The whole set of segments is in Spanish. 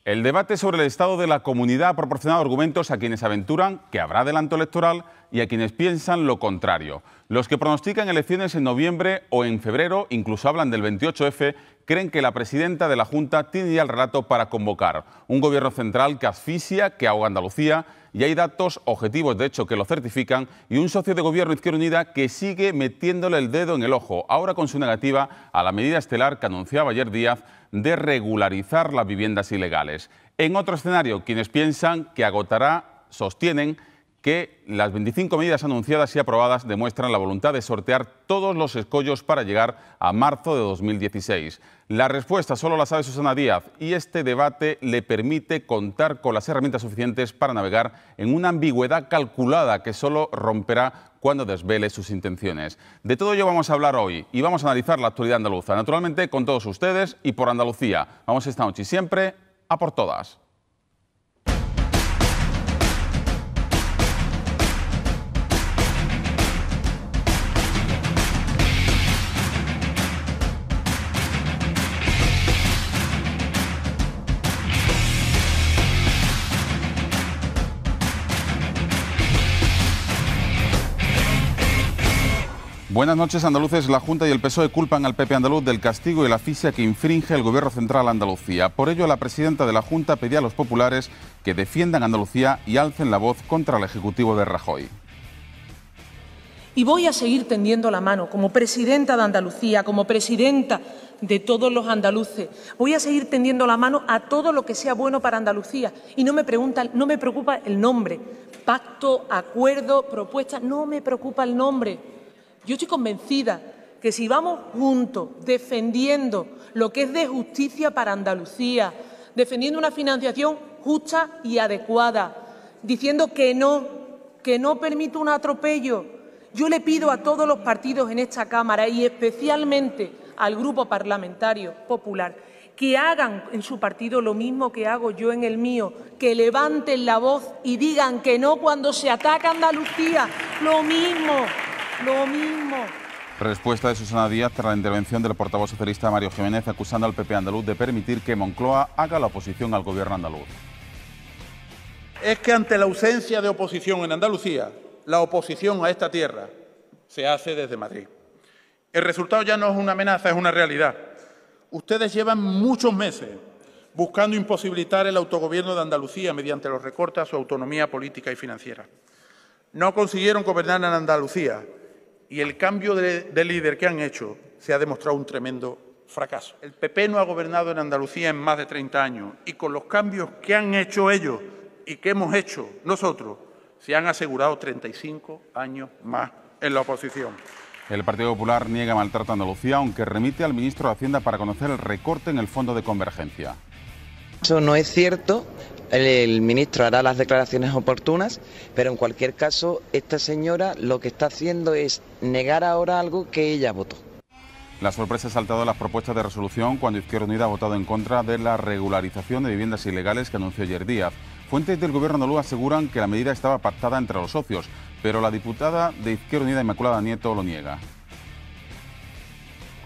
El debate sobre el estado de la comunidad ha proporcionado argumentos a quienes aventuran que habrá adelanto electoral y a quienes piensan lo contrario. Los que pronostican elecciones en noviembre o en febrero, incluso hablan del 28F, creen que la presidenta de la Junta tiene ya el relato para convocar un gobierno central que asfixia, que ahoga Andalucía, y hay datos objetivos, de hecho, que lo certifican, y un socio de gobierno Izquierda Unida que sigue metiéndole el dedo en el ojo, ahora con su negativa a la medida estelar que anunciaba ayer Díaz de regularizar las viviendas ilegales. En otro escenario, quienes piensan que agotará sostienen que las 25 medidas anunciadas y aprobadas demuestran la voluntad de sortear todos los escollos para llegar a marzo de 2016. La respuesta solo la sabe Susana Díaz y este debate le permite contar con las herramientas suficientes para navegar en una ambigüedad calculada que solo romperá cuando desvele sus intenciones. De todo ello vamos a hablar hoy y vamos a analizar la actualidad andaluza, naturalmente con todos ustedes y por Andalucía. Vamos esta noche y siempre a por todas. Buenas noches, andaluces. La Junta y el PSOE culpan al PP andaluz del castigo y la asfixia que infringe el Gobierno central a Andalucía. Por ello, la presidenta de la Junta pedía a los populares que defiendan Andalucía y alcen la voz contra el Ejecutivo de Rajoy. Y voy a seguir tendiendo la mano como presidenta de Andalucía, como presidenta de todos los andaluces. Voy a seguir tendiendo la mano a todo lo que sea bueno para Andalucía. Y no me preocupa el nombre. Pacto, acuerdo, propuesta, no me preocupa el nombre. Yo estoy convencida que si vamos juntos defendiendo lo que es de justicia para Andalucía, defendiendo una financiación justa y adecuada, diciendo que no permito un atropello, yo le pido a todos los partidos en esta Cámara y especialmente al Grupo Parlamentario Popular que hagan en su partido lo mismo que hago yo en el mío, que levanten la voz y digan que no cuando se ataca a Andalucía, lo mismo. Respuesta de Susana Díaz tras la intervención del portavoz socialista Mario Jiménez acusando al PP andaluz de permitir que Moncloa haga la oposición al gobierno andaluz. Es que ante la ausencia de oposición en Andalucía, la oposición a esta tierra se hace desde Madrid. El resultado ya no es una amenaza, es una realidad. Ustedes llevan muchos meses buscando imposibilitar el autogobierno de Andalucía mediante los recortes a su autonomía política y financiera. No consiguieron gobernar en Andalucía y el cambio de líder que han hecho se ha demostrado un tremendo fracaso. El PP no ha gobernado en Andalucía en más de 30 años y con los cambios que han hecho ellos y que hemos hecho nosotros, se han asegurado 35 años más en la oposición. El Partido Popular niega maltrato a Andalucía, aunque remite al ministro de Hacienda para conocer el recorte en el Fondo de Convergencia. Eso no es cierto. El ministro hará las declaraciones oportunas, pero en cualquier caso, esta señora lo que está haciendo es negar ahora algo que ella votó. La sorpresa ha saltado las propuestas de resolución cuando Izquierda Unida ha votado en contra de la regularización de viviendas ilegales que anunció ayer Díaz. Fuentes del Gobierno andaluz aseguran que la medida estaba pactada entre los socios, pero la diputada de Izquierda Unida, Inmaculada Nieto, lo niega.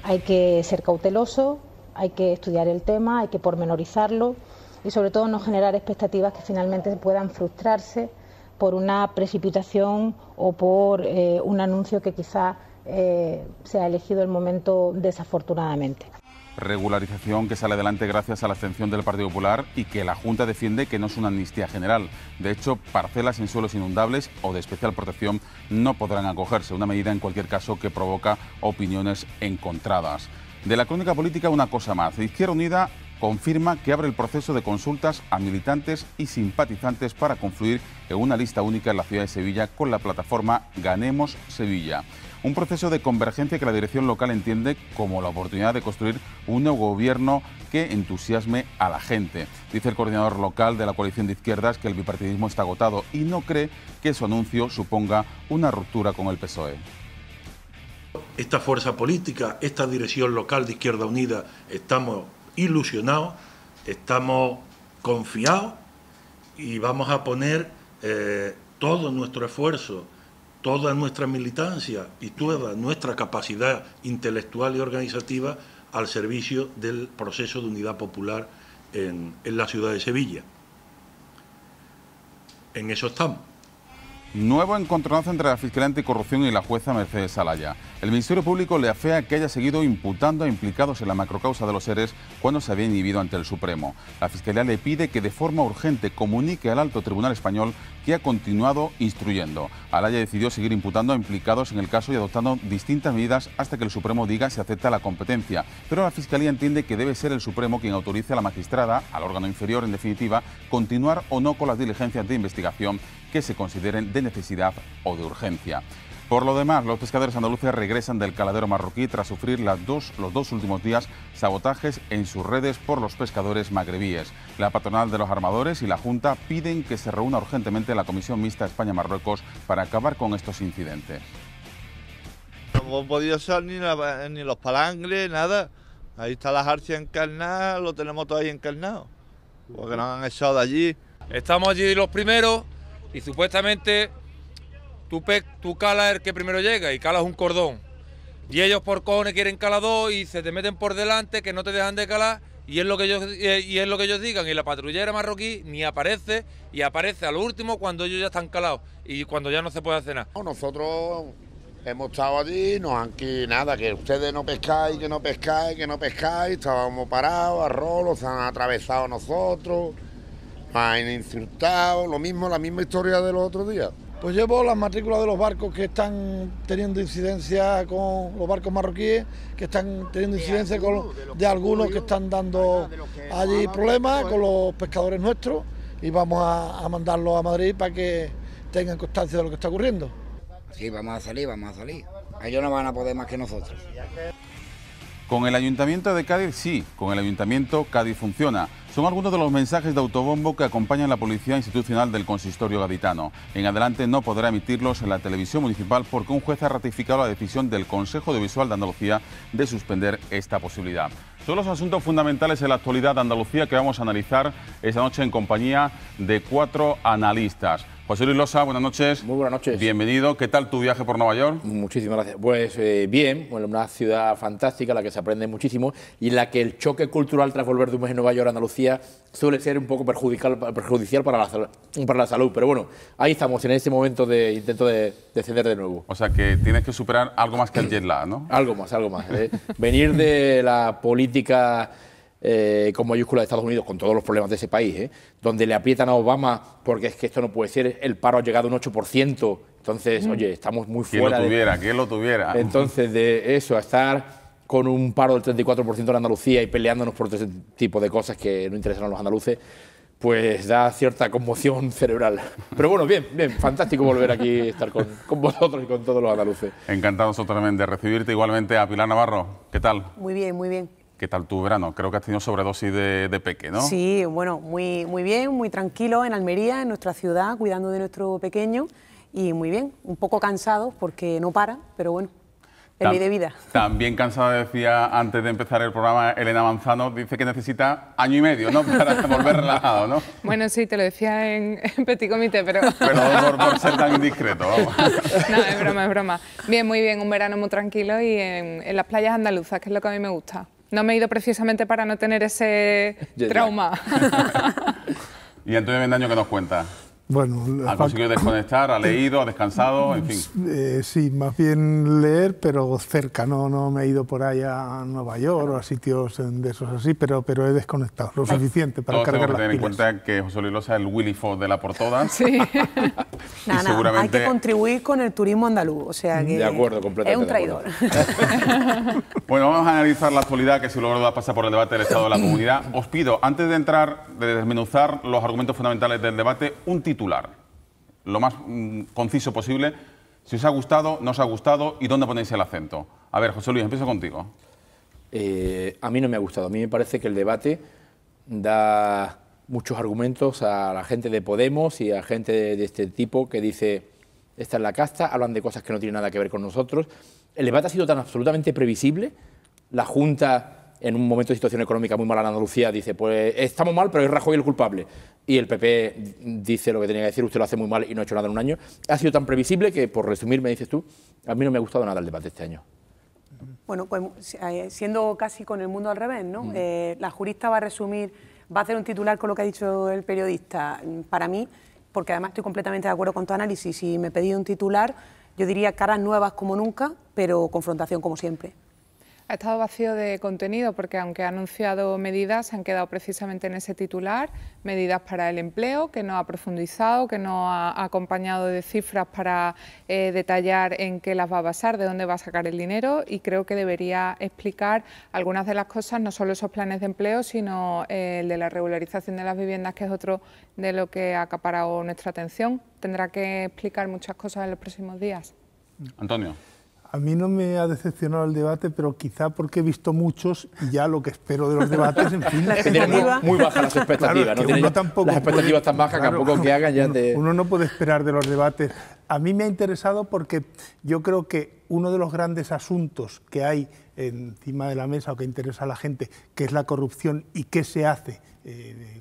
Hay que ser cauteloso, hay que estudiar el tema, hay que pormenorizarlo y sobre todo no generar expectativas que finalmente puedan frustrarse por una precipitación o por un anuncio que quizá se ha elegido el momento desafortunadamente. Regularización que sale adelante gracias a la abstención del Partido Popular y que la Junta defiende que no es una amnistía general. De hecho, parcelas en suelos inundables o de especial protección no podrán acogerse, una medida en cualquier caso que provoca opiniones encontradas. De la crónica política una cosa más. Izquierda Unida confirma que abre el proceso de consultas a militantes y simpatizantes para confluir en una lista única en la ciudad de Sevilla con la plataforma Ganemos Sevilla. Un proceso de convergencia que la dirección local entiende como la oportunidad de construir un nuevo gobierno que entusiasme a la gente. Dice el coordinador local de la coalición de izquierdas que el bipartidismo está agotado y no cree que su anuncio suponga una ruptura con el PSOE. Esta fuerza política, esta dirección local de Izquierda Unida, estamos ilusionados, estamos confiados y vamos a poner todo nuestro esfuerzo, toda nuestra militancia y toda nuestra capacidad intelectual y organizativa al servicio del proceso de unidad popular en la ciudad de Sevilla. En eso estamos. Nuevo encontronazo entre la Fiscalía Anticorrupción y la jueza Mercedes Alaya. El Ministerio Público le afea que haya seguido imputando a implicados en la macrocausa de los ERES cuando se había inhibido ante el Supremo. La Fiscalía le pide que de forma urgente comunique al Alto Tribunal Español que ha continuado instruyendo. Alaya decidió seguir imputando a implicados en el caso y adoptando distintas medidas hasta que el Supremo diga si acepta la competencia. Pero la Fiscalía entiende que debe ser el Supremo quien autorice a la magistrada, al órgano inferior en definitiva, continuar o no con las diligencias de investigación que se consideren de necesidad o de urgencia. Por lo demás, los pescadores andaluces regresan del caladero marroquí tras sufrir los dos últimos días sabotajes en sus redes por los pescadores magrebíes. La patronal de los armadores y la Junta piden que se reúna urgentemente la Comisión Mixta España-Marruecos para acabar con estos incidentes. No hemos podido usar ni los palangres, nada. Ahí está la jarcia encarnada, lo tenemos todo ahí encarnado, porque nos han echado de allí. Estamos allí los primeros y supuestamente tú calas el que primero llega y calas un cordón. Y ellos por cojones quieren calar dos y se te meten por delante que no te dejan de calar y es lo que ellos digan. Y la patrullera marroquí ni aparece y aparece a lo último cuando ellos ya están calados y cuando ya no se puede hacer nada. Nosotros hemos estado allí, nos han que nada, que ustedes no pescáis, que no pescáis, que no pescáis, estábamos parados, a rolo, se han atravesado nosotros. Han insultado, la misma historia de los otros días. Pues llevo las matrículas de los barcos que están teniendo incidencia con los barcos marroquíes, que están teniendo incidencia de algunos que están dando allí problemas con los pescadores nuestros y vamos a mandarlos a Madrid para que tengan constancia de lo que está ocurriendo. Sí, vamos a salir. Ellos no van a poder más que nosotros. Con el Ayuntamiento de Cádiz sí, con el Ayuntamiento Cádiz funciona. Son algunos de los mensajes de autobombo que acompañan la Policía Institucional del Consistorio gaditano. En adelante no podrá emitirlos en la televisión municipal porque un juez ha ratificado la decisión del Consejo Audiovisual de Andalucía de suspender esta posibilidad. Son los asuntos fundamentales en la actualidad de Andalucía que vamos a analizar esta noche en compañía de 4 analistas. José Luis Losa, buenas noches. Muy buenas noches. Bienvenido. ¿Qué tal tu viaje por Nueva York? Muchísimas gracias. Pues bien, bueno, una ciudad fantástica, en la que se aprende muchísimo y en la que el choque cultural tras volver de un mes en Nueva York a Andalucía suele ser un poco perjudicial para la salud. Pero bueno, ahí estamos en este momento de intento de descender de nuevo. O sea que tienes que superar algo más que el jet lag, ¿no? Algo más. Venir de la política con mayúscula de Estados Unidos, con todos los problemas de ese país, donde le aprietan a Obama porque es que esto no puede ser, el paro ha llegado a un 8%, entonces, oye, estamos muy fuera. ¿Quién lo tuviera? Entonces, de eso a estar con un paro del 34% en Andalucía y peleándonos por ese tipo de cosas que no interesan a los andaluces, pues da cierta conmoción cerebral. Pero bueno, bien, fantástico volver aquí a estar con vosotros y con todos los andaluces. Encantado nosotros también de recibirte, igualmente a Pilar Navarro. ¿Qué tal? Muy bien. ¿Qué tal tu verano? Creo que has tenido sobredosis de peque, ¿no? Sí, bueno, muy bien, muy tranquilo en Almería, en nuestra ciudad, cuidando de nuestro pequeño y muy bien, un poco cansados porque no para, pero bueno, es ley de vida. También cansada, decía antes de empezar el programa Elena Manzano, dice que necesita año y medio, ¿no? Para volver relajado, ¿no? Bueno, sí, te lo decía en Petit Comité, pero... Perdón por ser tan indiscreto, vamos. No, es broma. Bien, muy bien, un verano muy tranquilo y en las playas andaluzas, que es lo que a mí me gusta. No me he ido precisamente para no tener ese trauma. ¿Y Antonio Bendaño qué nos cuenta? Bueno, ¿Ha conseguido desconectar? ¿Ha leído? ¿Ha descansado? En fin. Sí, más bien leer, pero cerca. No me he ido por ahí a Nueva York o a sitios de esos así, pero he desconectado lo suficiente para cargar las pilas. Tener en cuenta que José Luis Losa es el Willy Fox de la por todas. Sí. Hay que contribuir con el turismo andaluz, o sea que de acuerdo, completamente es un traidor. Bueno, vamos a analizar la actualidad que sin lugar a dudas pasa por el debate del Estado de la Comunidad. Os pido, antes de entrar, de desmenuzar los argumentos fundamentales del debate, un titular, lo más conciso posible, si os ha gustado, no os ha gustado y dónde ponéis el acento. A ver, José Luis, empiezo contigo. A mí no me ha gustado, a mí me parece que el debate da muchos argumentos a la gente de Podemos y a gente de este tipo que dice, esta es la casta, hablan de cosas que no tienen nada que ver con nosotros. El debate ha sido tan absolutamente previsible, la Junta en un momento de situación económica muy mala en Andalucía dice, pues estamos mal, pero es Rajoy el culpable. Y el PP dice lo que tenía que decir, usted lo hace muy mal y no ha hecho nada en un año. Ha sido tan previsible que, por resumir, me dices tú, a mí no me ha gustado nada el debate este año. Bueno, pues siendo casi con el mundo al revés, ¿no? La jurista va va a hacer un titular con lo que ha dicho el periodista. Para mí, porque además estoy completamente de acuerdo con tu análisis, si me pedí un titular, yo diría caras nuevas como nunca, pero confrontación como siempre. Ha estado vacío de contenido porque aunque ha anunciado medidas, se han quedado precisamente en ese titular, medidas para el empleo, que no ha profundizado, que no ha acompañado de cifras para detallar en qué las va a basar, de dónde va a sacar el dinero, y creo que debería explicar algunas de las cosas, no solo esos planes de empleo, sino el de la regularización de las viviendas, que es otro de lo que ha acaparado nuestra atención. Tendrá que explicar muchas cosas en los próximos días. Antonio. A mí no me ha decepcionado el debate, pero quizá porque he visto muchos y ya lo que espero de los debates, en fin... Muy bajas las expectativas, claro, ¿no? Tampoco las expectativas tan bajas, claro, tampoco que hagan ya de... Uno no puede esperar de los debates. A mí me ha interesado porque yo creo que uno de los grandes asuntos que hay encima de la mesa o que interesa a la gente, que es la corrupción y qué se hace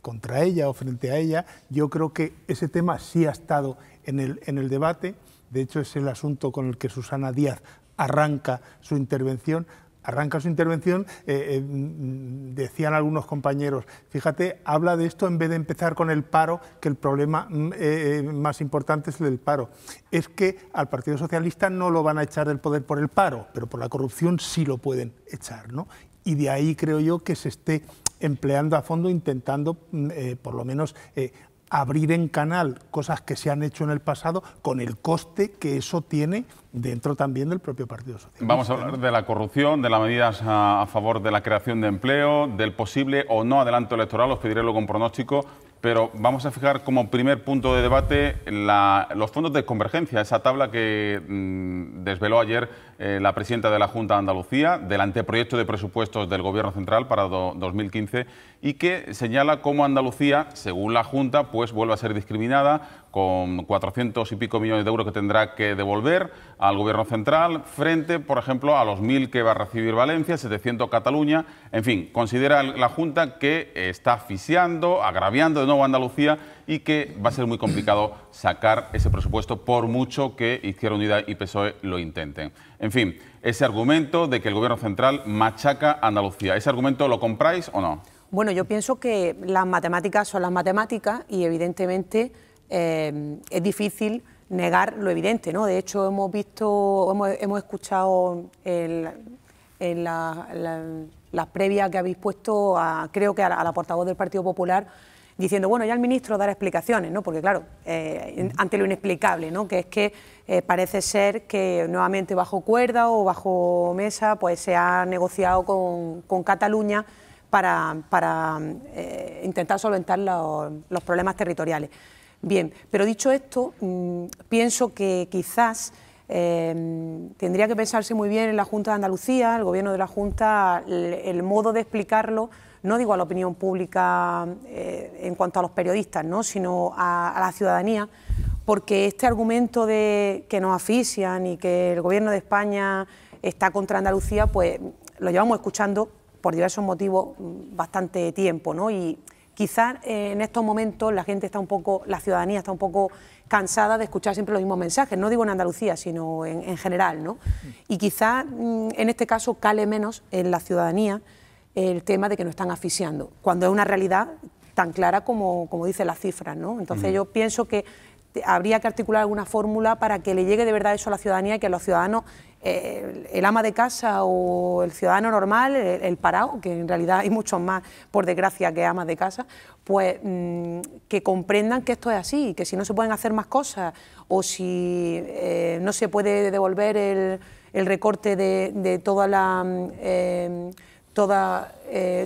contra ella o frente a ella, yo creo que ese tema sí ha estado en el debate. De hecho, es el asunto con el que Susana Díaz arranca su intervención. Decían algunos compañeros, fíjate, habla de esto en vez de empezar con el paro, que el problema más importante es el del paro. Es que al Partido Socialista no lo van a echar del poder por el paro, pero por la corrupción sí lo pueden echar, ¿no? Y de ahí creo yo que se esté empleando a fondo, intentando por lo menos abrir en canal cosas que se han hecho en el pasado con el coste que eso tiene dentro también del propio Partido Socialista. Vamos a hablar de la corrupción, de las medidas a favor de la creación de empleo, del posible o no adelanto electoral, os pediré luego un pronóstico, pero vamos a fijar como primer punto de debate los fondos de convergencia, esa tabla que desveló ayer la presidenta de la Junta de Andalucía del anteproyecto de presupuestos del Gobierno Central para 2015 y que señala cómo Andalucía, según la Junta, pues vuelve a ser discriminada con 400 y pico millones de euros que tendrá que devolver al Gobierno Central frente, por ejemplo, a los 1.000 que va a recibir Valencia, 700 Cataluña. En fin, considera la Junta que está asfixiando, agraviando de nuevo a Andalucía y que va a ser muy complicado sacar ese presupuesto por mucho que Izquierda Unida y PSOE lo intenten. En fin, ese argumento de que el Gobierno Central machaca a Andalucía, ¿ese argumento lo compráis o no? Bueno, yo pienso que las matemáticas son las matemáticas y evidentemente es difícil negar lo evidente, ¿no? De hecho, hemos escuchado en las previas que habéis puesto, creo que a la portavoz del Partido Popular, diciendo, bueno, ya el ministro dará explicaciones, ¿no? Porque claro, ante lo inexplicable, ¿no? Que es que parece ser que nuevamente bajo cuerda o bajo mesa pues se ha negociado con Cataluña para intentar solventar los problemas territoriales. Bien, pero dicho esto, pienso que quizás tendría que pensarse muy bien en la Junta de Andalucía, el Gobierno de la Junta, el modo de explicarlo, no digo a la opinión pública en cuanto a los periodistas, ¿no? Sino a la ciudadanía, porque este argumento de que nos asfixian y que el Gobierno de España está contra Andalucía, pues lo llevamos escuchando por diversos motivos bastante tiempo, ¿no? Y quizás en estos momentos la ciudadanía está un poco cansada de escuchar siempre los mismos mensajes, no digo en Andalucía, sino en general, ¿no? Y quizás en este caso cale menos en la ciudadanía el tema de que nos están asfixiando, cuando es una realidad tan clara como dicen las cifras, ¿no? Entonces yo pienso que habría que articular alguna fórmula para que le llegue de verdad eso a la ciudadanía y que los ciudadanos, el ama de casa o el ciudadano normal, el parado, que en realidad hay muchos más, por desgracia, que amas de casa, pues que comprendan que esto es así, y que si no se pueden hacer más cosas o si no se puede devolver el recorte de toda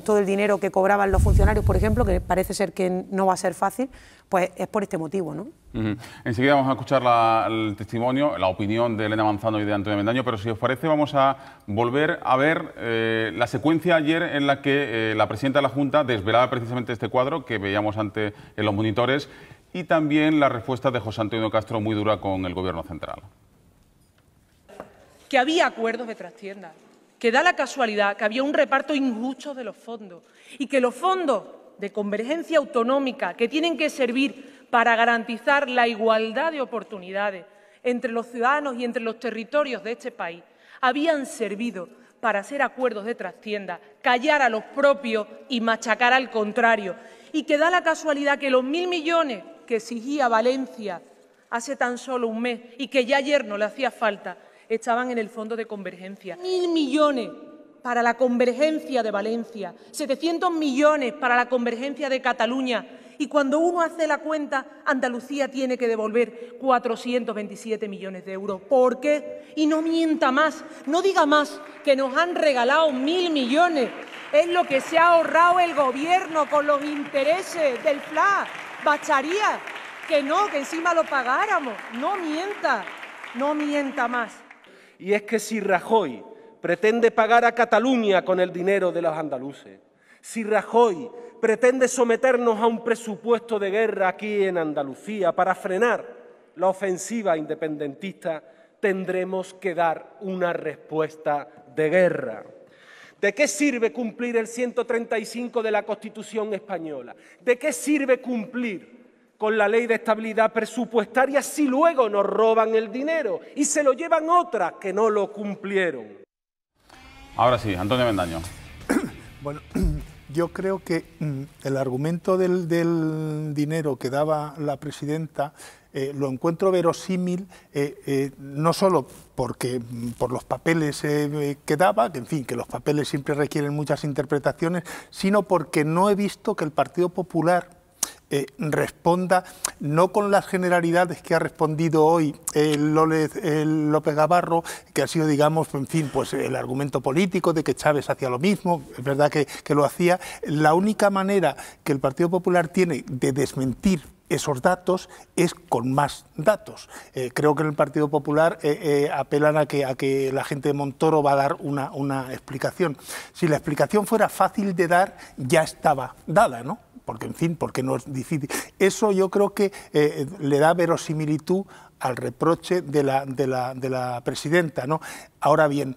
todo el dinero que cobraban los funcionarios, por ejemplo, que parece ser que no va a ser fácil, pues es por este motivo, ¿no? Enseguida vamos a escuchar el testimonio, la opinión de Elena Manzano y de Antonio Avendaño, pero si os parece vamos a volver a ver la secuencia ayer en la que la presidenta de la Junta desvelaba precisamente este cuadro que veíamos ante en los monitores y también la respuesta de José Antonio Castro muy dura con el Gobierno Central. Que había acuerdos de trastienda, que da la casualidad que había un reparto injusto de los fondos y que los fondos de convergencia autonómica que tienen que servir para garantizar la igualdad de oportunidades entre los ciudadanos y entre los territorios de este país habían servido para hacer acuerdos de trastienda, callar a los propios y machacar al contrario. Y que da la casualidad que los 1.000 millones que exigía Valencia hace tan solo un mes y que ya ayer no le hacía falta, estaban en el Fondo de Convergencia. 1.000 millones para la convergencia de Valencia, 700 millones para la convergencia de Cataluña. Y cuando uno hace la cuenta, Andalucía tiene que devolver 427 millones de euros. ¿Por qué? Y no mienta más, no diga más que nos han regalado 1.000 millones. Es lo que se ha ahorrado el Gobierno con los intereses del FLA. Bastaría que no, que encima lo pagáramos. No mienta más. Y es que si Rajoy pretende pagar a Cataluña con el dinero de los andaluces, si Rajoy pretende someternos a un presupuesto de guerra aquí en Andalucía para frenar la ofensiva independentista, tendremos que dar una respuesta de guerra. ¿De qué sirve cumplir el 135 de la Constitución española? ¿De qué sirve cumplir con la Ley de Estabilidad Presupuestaria si luego nos roban el dinero y se lo llevan otras que no lo cumplieron? Ahora sí, Antonio Avendaño. Bueno, yo creo que el argumento del dinero que daba la presidenta lo encuentro verosímil, no solo por los papeles que daba, que en fin, que los papeles siempre requieren muchas interpretaciones, sino porque no he visto que el Partido Popular responda no con las generalidades que ha respondido hoy López Gabarro, que ha sido, digamos, en fin, pues el argumento político de que Chávez hacía lo mismo, es verdad que lo hacía. La única manera que el Partido Popular tiene de desmentir esos datos es con más datos. Creo que en el Partido Popular apelan a que la gente de Montoro va a dar una explicación. Si la explicación fuera fácil de dar, ya estaba dada, ¿no? Porque, en fin, porque no es difícil. Eso yo creo que le da verosimilitud al reproche de la presidenta, ¿no? Ahora bien,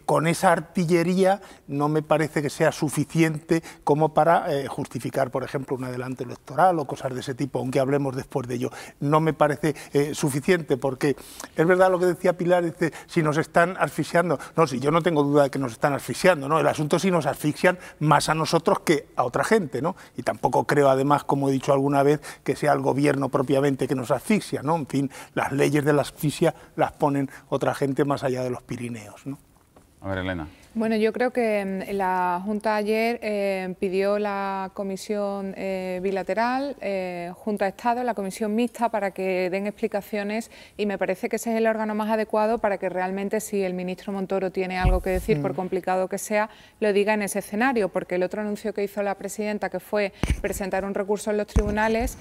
con esa artillería no me parece que sea suficiente como para justificar, por ejemplo, un adelanto electoral o cosas de ese tipo, aunque hablemos después de ello. No me parece suficiente, porque es verdad lo que decía Pilar, dice, si nos están asfixiando. No, si yo no tengo duda de que nos están asfixiando, ¿no? El asunto es si nos asfixian más a nosotros que a otra gente, ¿no? Y tampoco creo, además, como he dicho alguna vez, que sea el gobierno propiamente que nos asfixia, ¿no? En fin, las leyes de la asfixia las ponen otra gente más allá de los Pirineos, ¿no? A ver, Elena. Bueno, yo creo que la Junta ayer pidió la comisión bilateral, Junta de Estado, la comisión mixta, para que den explicaciones, y me parece que ese es el órgano más adecuado para que realmente, si el ministro Montoro tiene algo que decir, por complicado que sea, lo diga en ese escenario, porque el otro anuncio que hizo la presidenta, que fue presentar un recurso en los tribunales,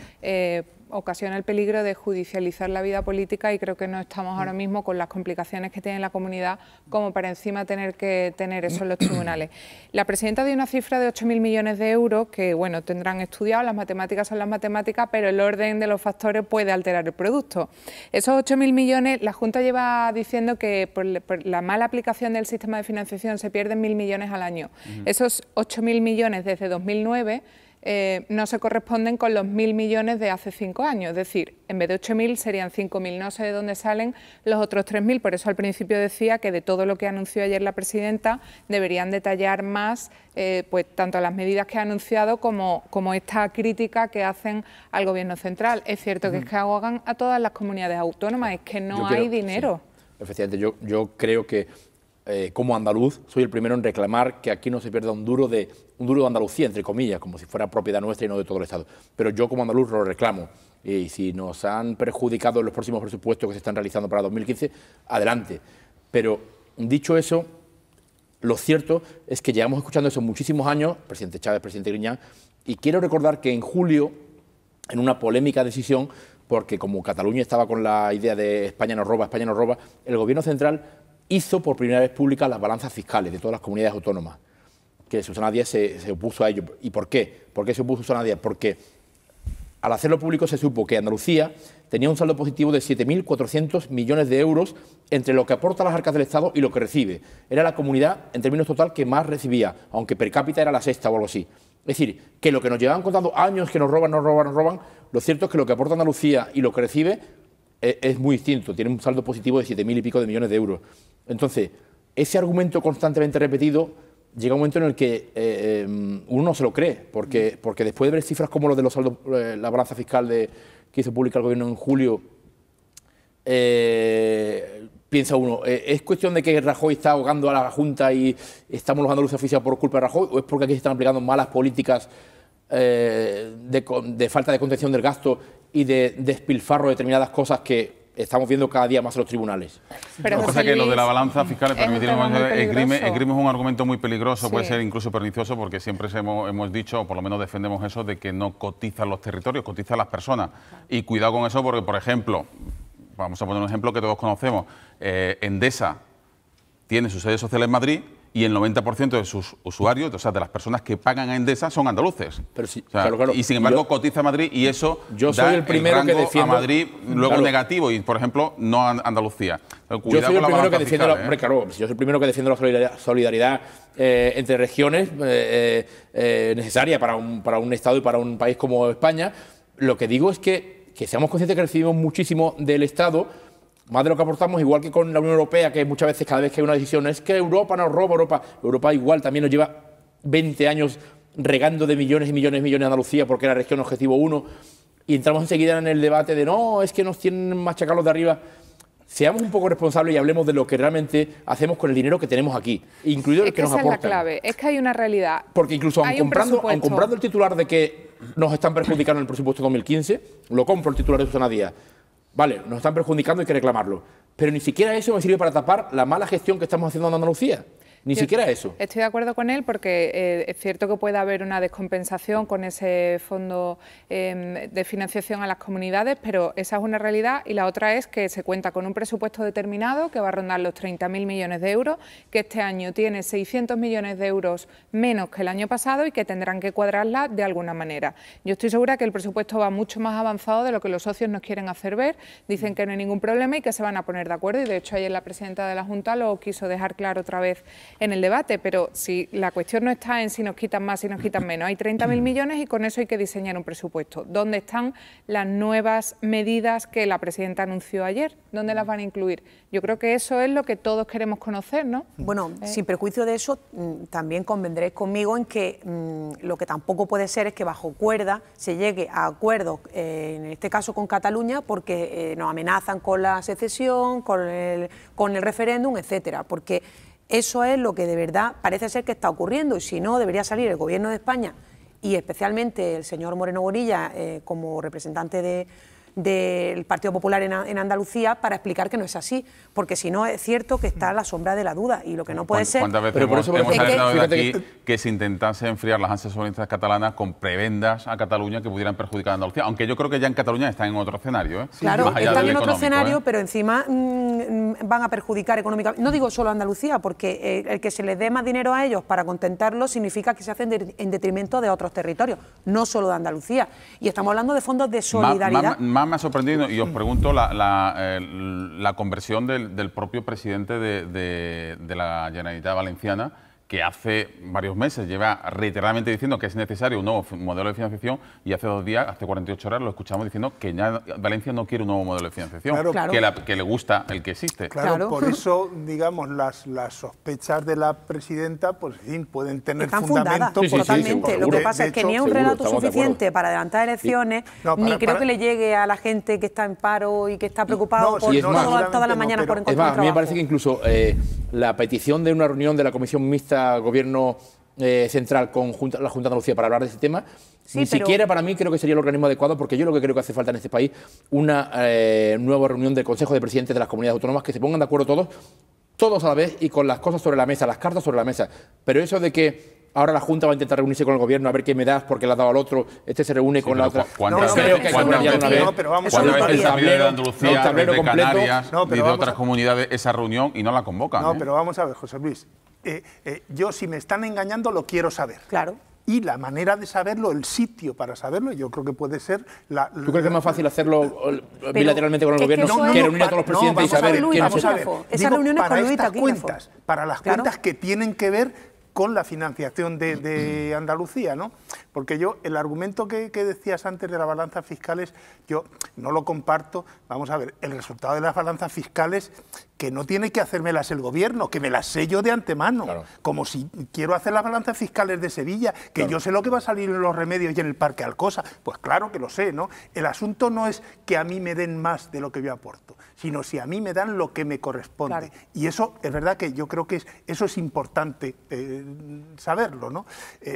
ocasiona el peligro de judicializar la vida política, y creo que no estamos ahora mismo con las complicaciones que tiene la comunidad como para encima tener que tener eso en los tribunales. La presidenta dio una cifra de 8.000 millones de euros que, bueno, tendrán estudiado, las matemáticas son las matemáticas, pero el orden de los factores puede alterar el producto. Esos 8.000 millones, la Junta lleva diciendo que por la mala aplicación del sistema de financiación se pierden 1.000 millones al año. Esos 8.000 millones desde 2009 no se corresponden con los 1.000 millones de hace 5 años, es decir, en vez de 8.000 serían 5.000, no sé de dónde salen los otros 3.000, por eso al principio decía que de todo lo que anunció ayer la presidenta deberían detallar más pues tanto las medidas que ha anunciado como esta crítica que hacen al Gobierno central. Es cierto que es que ahogan a todas las comunidades autónomas, es que no hay dinero. Sí. Efectivamente, yo creo que como andaluz soy el primero en reclamar que aquí no se pierda un duro de Andalucía, entre comillas, como si fuera propiedad nuestra y no de todo el Estado. Pero yo como andaluz lo reclamo. Y si nos han perjudicado en los próximos presupuestos que se están realizando para 2015, adelante. Pero dicho eso, lo cierto es que llevamos escuchando eso muchísimos años, presidente Chávez, presidente Griñán, y quiero recordar que en julio, en una polémica decisión, porque como Cataluña estaba con la idea de España nos roba, el Gobierno central hizo por primera vez públicas las balanzas fiscales de todas las comunidades autónomas, que Susana Díaz se opuso a ello. ¿Y por qué? ¿Por qué se opuso Susana Díaz? Porque al hacerlo público se supo que Andalucía tenía un saldo positivo de 7.400 millones de euros entre lo que aporta a las arcas del Estado y lo que recibe. Era la comunidad, en términos total, que más recibía, aunque per cápita era la sexta o algo así. Es decir, que lo que nos llevaban contando años que nos roban, lo cierto es que lo que aporta Andalucía y lo que recibe es muy distinto. Tiene un saldo positivo de 7.000 y pico de millones de euros. Entonces, ese argumento constantemente repetido llega un momento en el que uno no se lo cree, porque después de ver cifras como lo de los saldos, la balanza fiscal que hizo pública el Gobierno en julio, piensa uno, ¿es cuestión de que Rajoy está ahogando a la Junta y estamos los andaluces asfixiados por culpa de Rajoy, o es porque aquí se están aplicando malas políticas de falta de contención del gasto y de despilfarro de determinadas cosas que estamos viendo cada día más en los tribunales? Pero lo que pasa es que lo de la balanza fiscal, esgrime es un argumento muy peligroso, puede ser incluso pernicioso, porque siempre hemos dicho, o por lo menos defendemos eso, de que no cotizan los territorios, cotizan las personas. Y cuidado con eso, porque, por ejemplo, vamos a poner un ejemplo que todos conocemos, Endesa tiene su sede social en Madrid y el 90% de sus usuarios, o sea, de las personas que pagan a Endesa, son andaluces. Pero sí, o sea, claro, y sin embargo cotiza a Madrid y eso yo soy el primero rango que defiendo a Madrid luego negativo y, por ejemplo, no a Andalucía. Yo soy el primero que defiende yo soy el primero que defiendo la solidaridad entre regiones necesaria para un Estado y para un país como España. Lo que digo es que seamos conscientes que recibimos muchísimo del Estado, más de lo que aportamos, igual que con la Unión Europea, que muchas veces, cada vez que hay una decisión, es que Europa nos roba, Europa igual también nos lleva 20 años regando de millones y millones y millones a Andalucía porque era región objetivo 1, y entramos enseguida en el debate de no, es que nos tienen machacados de arriba. Seamos un poco responsables y hablemos de lo que realmente hacemos con el dinero que tenemos aquí, incluido el que nos aportan. Esa es la clave, es que hay una realidad. Porque incluso aun comprando el titular de que nos están perjudicando en el presupuesto 2015, lo compro el titular de Susana Díaz. Vale, nos están perjudicando y hay que reclamarlo. Pero ni siquiera eso me sirve para tapar la mala gestión que estamos haciendo en Andalucía. Ni siquiera eso. Estoy de acuerdo con él porque es cierto que puede haber una descompensación con ese fondo de financiación a las comunidades, pero esa es una realidad, y la otra es que se cuenta con un presupuesto determinado que va a rondar los 30.000 millones de euros, que este año tiene 600 millones de euros menos que el año pasado y que tendrán que cuadrarla de alguna manera. Yo estoy segura que el presupuesto va mucho más avanzado de lo que los socios nos quieren hacer ver, dicen que no hay ningún problema y que se van a poner de acuerdo, y de hecho ayer la presidenta de la Junta lo quiso dejar claro otra vez en el debate, pero si la cuestión no está en si nos quitan más, si nos quitan menos, hay 30.000 millones y con eso hay que diseñar un presupuesto. ¿Dónde están las nuevas medidas que la presidenta anunció ayer? ¿Dónde las van a incluir? Yo creo que eso es lo que todos queremos conocer, ¿no? Bueno, sin perjuicio de eso, también convendréis conmigo en que lo que tampoco puede ser es que bajo cuerda se llegue a acuerdos, en este caso con Cataluña, porque nos amenazan con la secesión, con el referéndum, etcétera, porque eso es lo que de verdad parece ser que está ocurriendo, y si no, debería salir el Gobierno de España y especialmente el señor Moreno Bonilla como representante del Partido Popular en Andalucía para explicar que no es así, porque si no es cierto que está a la sombra de la duda, y lo que no puede ser... ¿Cuántas veces hemos alertado de aquí que se intentase enfriar las ansias soberanistas catalanas con prebendas a Cataluña que pudieran perjudicar a Andalucía? Aunque yo creo que ya en Cataluña están en otro escenario, Claro, más allá están del en otro económico, escenario, pero encima van a perjudicar económicamente. No digo solo a Andalucía, porque el que se les dé más dinero a ellos para contentarlos significa que se hacen en detrimento de otros territorios, no solo de Andalucía. Y estamos hablando de fondos de solidaridad. Más me ha sorprendido, y os pregunto, la conversión del propio presidente de la Generalitat Valenciana, que hace varios meses lleva reiteradamente diciendo que es necesario un nuevo modelo de financiación, y hace 2 días, hace 48 horas, lo escuchamos diciendo que ya Valencia no quiere un nuevo modelo de financiación, que le gusta el que existe. Claro, por eso, digamos, las sospechas de la presidenta, pues sí, pueden tener fundamento. Totalmente. Lo que pasa es que ni es un relato suficiente para adelantar elecciones, ni creo que le llegue a la gente que está en paro y que está preocupado por todas las mañanas por encontrar trabajo. A mí me parece que incluso la petición de una reunión de la Comisión Mixta Gobierno Central con la Junta de Andalucía para hablar de este tema, siquiera para mí creo que sería el organismo adecuado, porque yo lo que creo que hace falta en este país una nueva reunión del Consejo de Presidentes de las Comunidades Autónomas, que se pongan de acuerdo todos a la vez y con las cosas sobre la mesa, las cartas sobre la mesa. Pero eso de que ahora la Junta va a intentar reunirse con el Gobierno a ver qué me das porque le has dado al otro, este se reúne con la otra. ¿Cuántas veces el tablero de Andalucía, de Canarias y de otras comunidades esa reunión y no la convocan? No, pero vamos a ver, José Luis. Yo, si me están engañando, lo quiero saber. Claro. Y la manera de saberlo, el sitio para saberlo, yo creo que puede ser... ¿Tú crees que es más fácil hacerlo bilateralmente con el Gobierno que reunir a todos los presidentes y saber quién es? Esas reuniones con Luis cuentas, para las cuentas que tienen que ver con la financiación de Andalucía, ¿no? Porque yo, el argumento que decías antes de las balanzas fiscales, yo no lo comparto. Vamos a ver, el resultado de las balanzas fiscales, que no tiene que hacérmelas el gobierno, que me las sé yo de antemano. Claro. Como si quiero hacer las balanzas fiscales de Sevilla, que yo sé lo que va a salir en los Remedios y en el Parque Alcosa. Pues claro que lo sé, ¿no? El asunto no es que a mí me den más de lo que yo aporto, sino si a mí me dan lo que me corresponde. Claro. Y eso es verdad que yo creo que eso es importante saberlo, ¿no?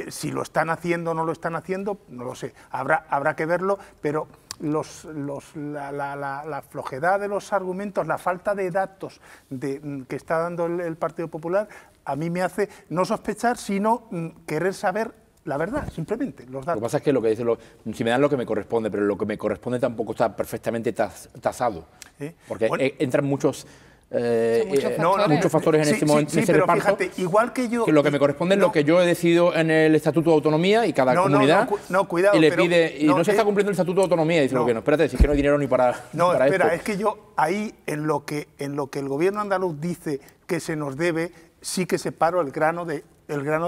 Si lo están haciendo o no lo están haciendo, no lo sé. Habrá que verlo, pero la flojedad de los argumentos, la falta de datos que está dando el Partido Popular, a mí me hace no sospechar, sino querer saber la verdad, simplemente, los datos. Lo que pasa es que lo que dice, si me dan lo que me corresponde, pero lo que me corresponde tampoco está perfectamente tasado, porque bueno, entran muchos factores en ese momento, en ese reparto. Fíjate, igual que yo, que lo que me corresponde es lo que yo he decidido en el Estatuto de Autonomía, y cada comunidad cuidado, y le pide, y no se está cumpliendo el Estatuto de Autonomía, y dice el gobierno, espérate, si es que no hay dinero ni para espera, esto. Es que yo ahí, en lo que el gobierno andaluz dice que se nos debe, sí que separo el grano de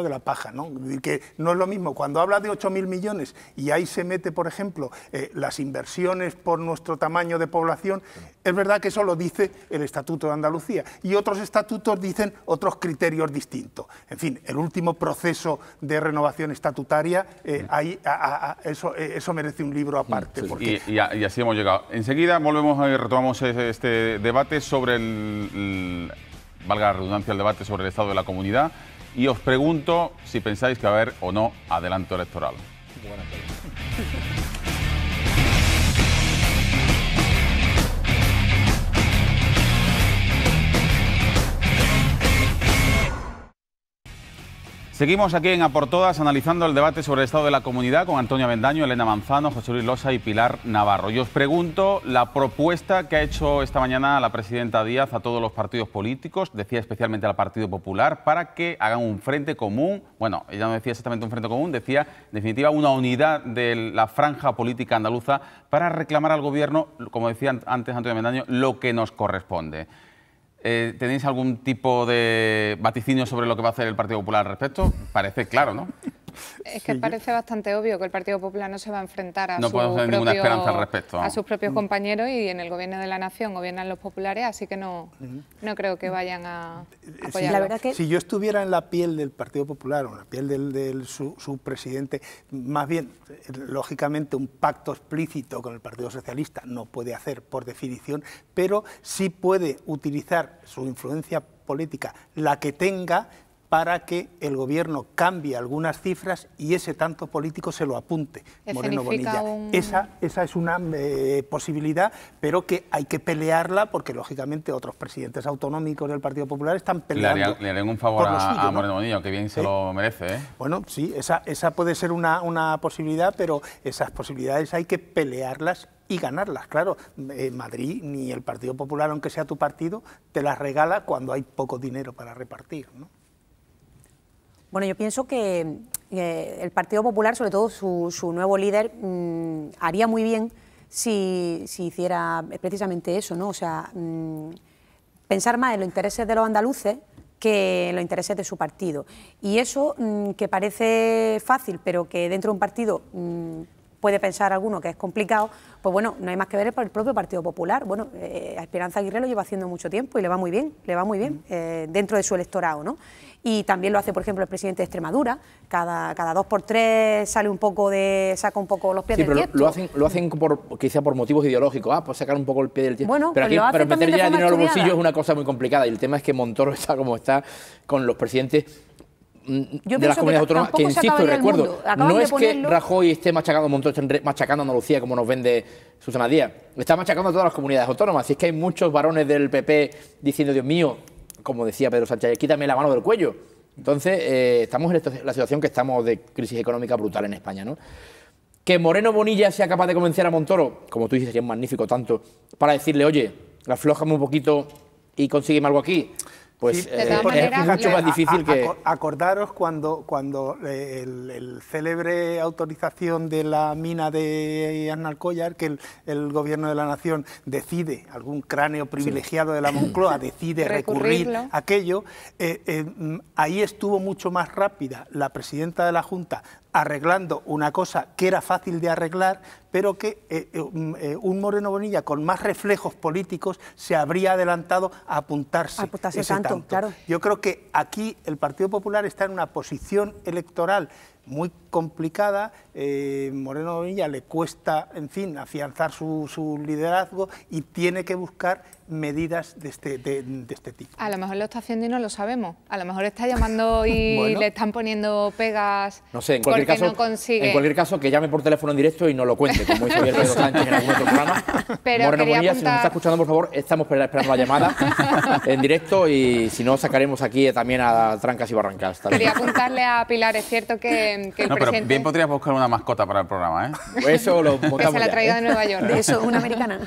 la paja, ¿no? Que no es lo mismo cuando habla de 8.000 millones y ahí se mete, por ejemplo, las inversiones por nuestro tamaño de población. Es verdad que eso lo dice el Estatuto de Andalucía, y otros estatutos dicen otros criterios distintos. En fin, el último proceso de renovación estatutaria, eso merece un libro aparte. Porque... Y así hemos llegado. Enseguida volvemos y retomamos este debate sobre valga la redundancia, el debate sobre el estado de la comunidad. Y os pregunto si pensáis que va a haber o no adelanto electoral. Buenas tardes. Seguimos aquí en A por Todas analizando el debate sobre el estado de la comunidad con Antonio Avendaño, Elena Manzano, José Luis Losa y Pilar Navarro. Y os pregunto la propuesta que ha hecho esta mañana la presidenta Díaz a todos los partidos políticos, decía especialmente al Partido Popular, para que hagan un frente común. Bueno, ella no decía exactamente un frente común, decía en definitiva una unidad de la franja política andaluza para reclamar al gobierno, como decía antes Antonio Avendaño, lo que nos corresponde. ¿Tenéis algún tipo de vaticinio sobre lo que va a hacer el Partido Popular al respecto? Parece claro, ¿no? Es que parece bastante obvio que el Partido Popular no se va a enfrentar a, no podemos tener ninguna esperanza al respecto, a sus propios compañeros, y en el Gobierno de la Nación gobiernan los populares, así que no creo que vayan a apoyar. La verdad que... Si yo estuviera en la piel del Partido Popular o en la piel de su presidente, más bien, lógicamente, un pacto explícito con el Partido Socialista no puede hacer por definición, pero sí puede utilizar su influencia política, la que tenga, para que el gobierno cambie algunas cifras y ese tanto político se lo apunte Moreno Bonilla. Esa es una posibilidad, pero que hay que pelearla, porque lógicamente otros presidentes autonómicos del Partido Popular están peleando. Le harían un favor a Moreno Bonilla, que bien se lo merece, ¿eh? Bueno, sí, esa puede ser una posibilidad, pero esas posibilidades hay que pelearlas y ganarlas. Claro, Madrid ni el Partido Popular, aunque sea tu partido, te las regala cuando hay poco dinero para repartir, ¿no? Bueno, yo pienso que el Partido Popular, sobre todo su nuevo líder, haría muy bien si hiciera precisamente eso, ¿no? O sea, pensar más en los intereses de los andaluces que en los intereses de su partido. Y eso, que parece fácil, pero que dentro de un partido puede pensar alguno que es complicado, pues bueno, no hay más que ver por el propio Partido Popular. Bueno, a Esperanza Aguirre lo lleva haciendo mucho tiempo y le va muy bien dentro de su electorado, ¿no? Y también lo hace, por ejemplo, el presidente de Extremadura, cada 2x3 saca un poco los pies del tiesto. Lo hacen quizá por motivos ideológicos, pues sacar un poco el pie del tiesto. Bueno, pero meter ya dinero al bolsillo es una cosa muy complicada, y el tema es que Montoro está como está con los presidentes de las comunidades autónomas, que insisto y recuerdo, no es que Rajoy esté machacando Montoro, esté machacando a Andalucía como nos vende Susana Díaz, está machacando a todas las comunidades autónomas. Si es que hay muchos varones del PP diciendo, Dios mío, como decía Pedro Sánchez, quítame la mano del cuello. Entonces, estamos en la situación que estamos de crisis económica brutal en España, ¿no? Que Moreno Bonilla sea capaz de convencer a Montoro, como tú dices, que es magnífico tanto, para decirle, oye, aflójame un poquito y consígueme algo aquí. Pues sí, es mucho más difícil que... Acordaros cuando el célebre autorización de la mina de Arnalcollar, que el Gobierno de la Nación decide, algún cráneo privilegiado de la Moncloa decide recurrir a aquello, ahí estuvo mucho más rápida la presidenta de la Junta arreglando una cosa que era fácil de arreglar, pero que un Moreno Bonilla con más reflejos políticos se habría adelantado a apuntarse ese tanto. Claro. Yo creo que aquí el Partido Popular está en una posición electoral muy complicada. Moreno Bonilla le cuesta, en fin, afianzar su liderazgo y tiene que buscar medidas de este tipo. A lo mejor lo está haciendo y no lo sabemos. A lo mejor está llamando y Bueno. le están poniendo pegas. No sé, en cualquier caso, no consigue. en cualquier caso que llame por teléfono en directo y no lo cuente, como hizo ayer Pedro Sánchez en algún otro programa. Pero Moreno quería Bonilla, si nos apuntar- está escuchando, por favor, estamos esperando la llamada en directo y si no, sacaremos aquí también a trancas y barrancas. también. Quería apuntarle a Pilar, es cierto que el No, pero presidente... bien podrías buscar una mascota para el programa, ¿eh? Eso lo que montamos se la ha ya, traído ¿eh? de Nueva York. Eso, una americana.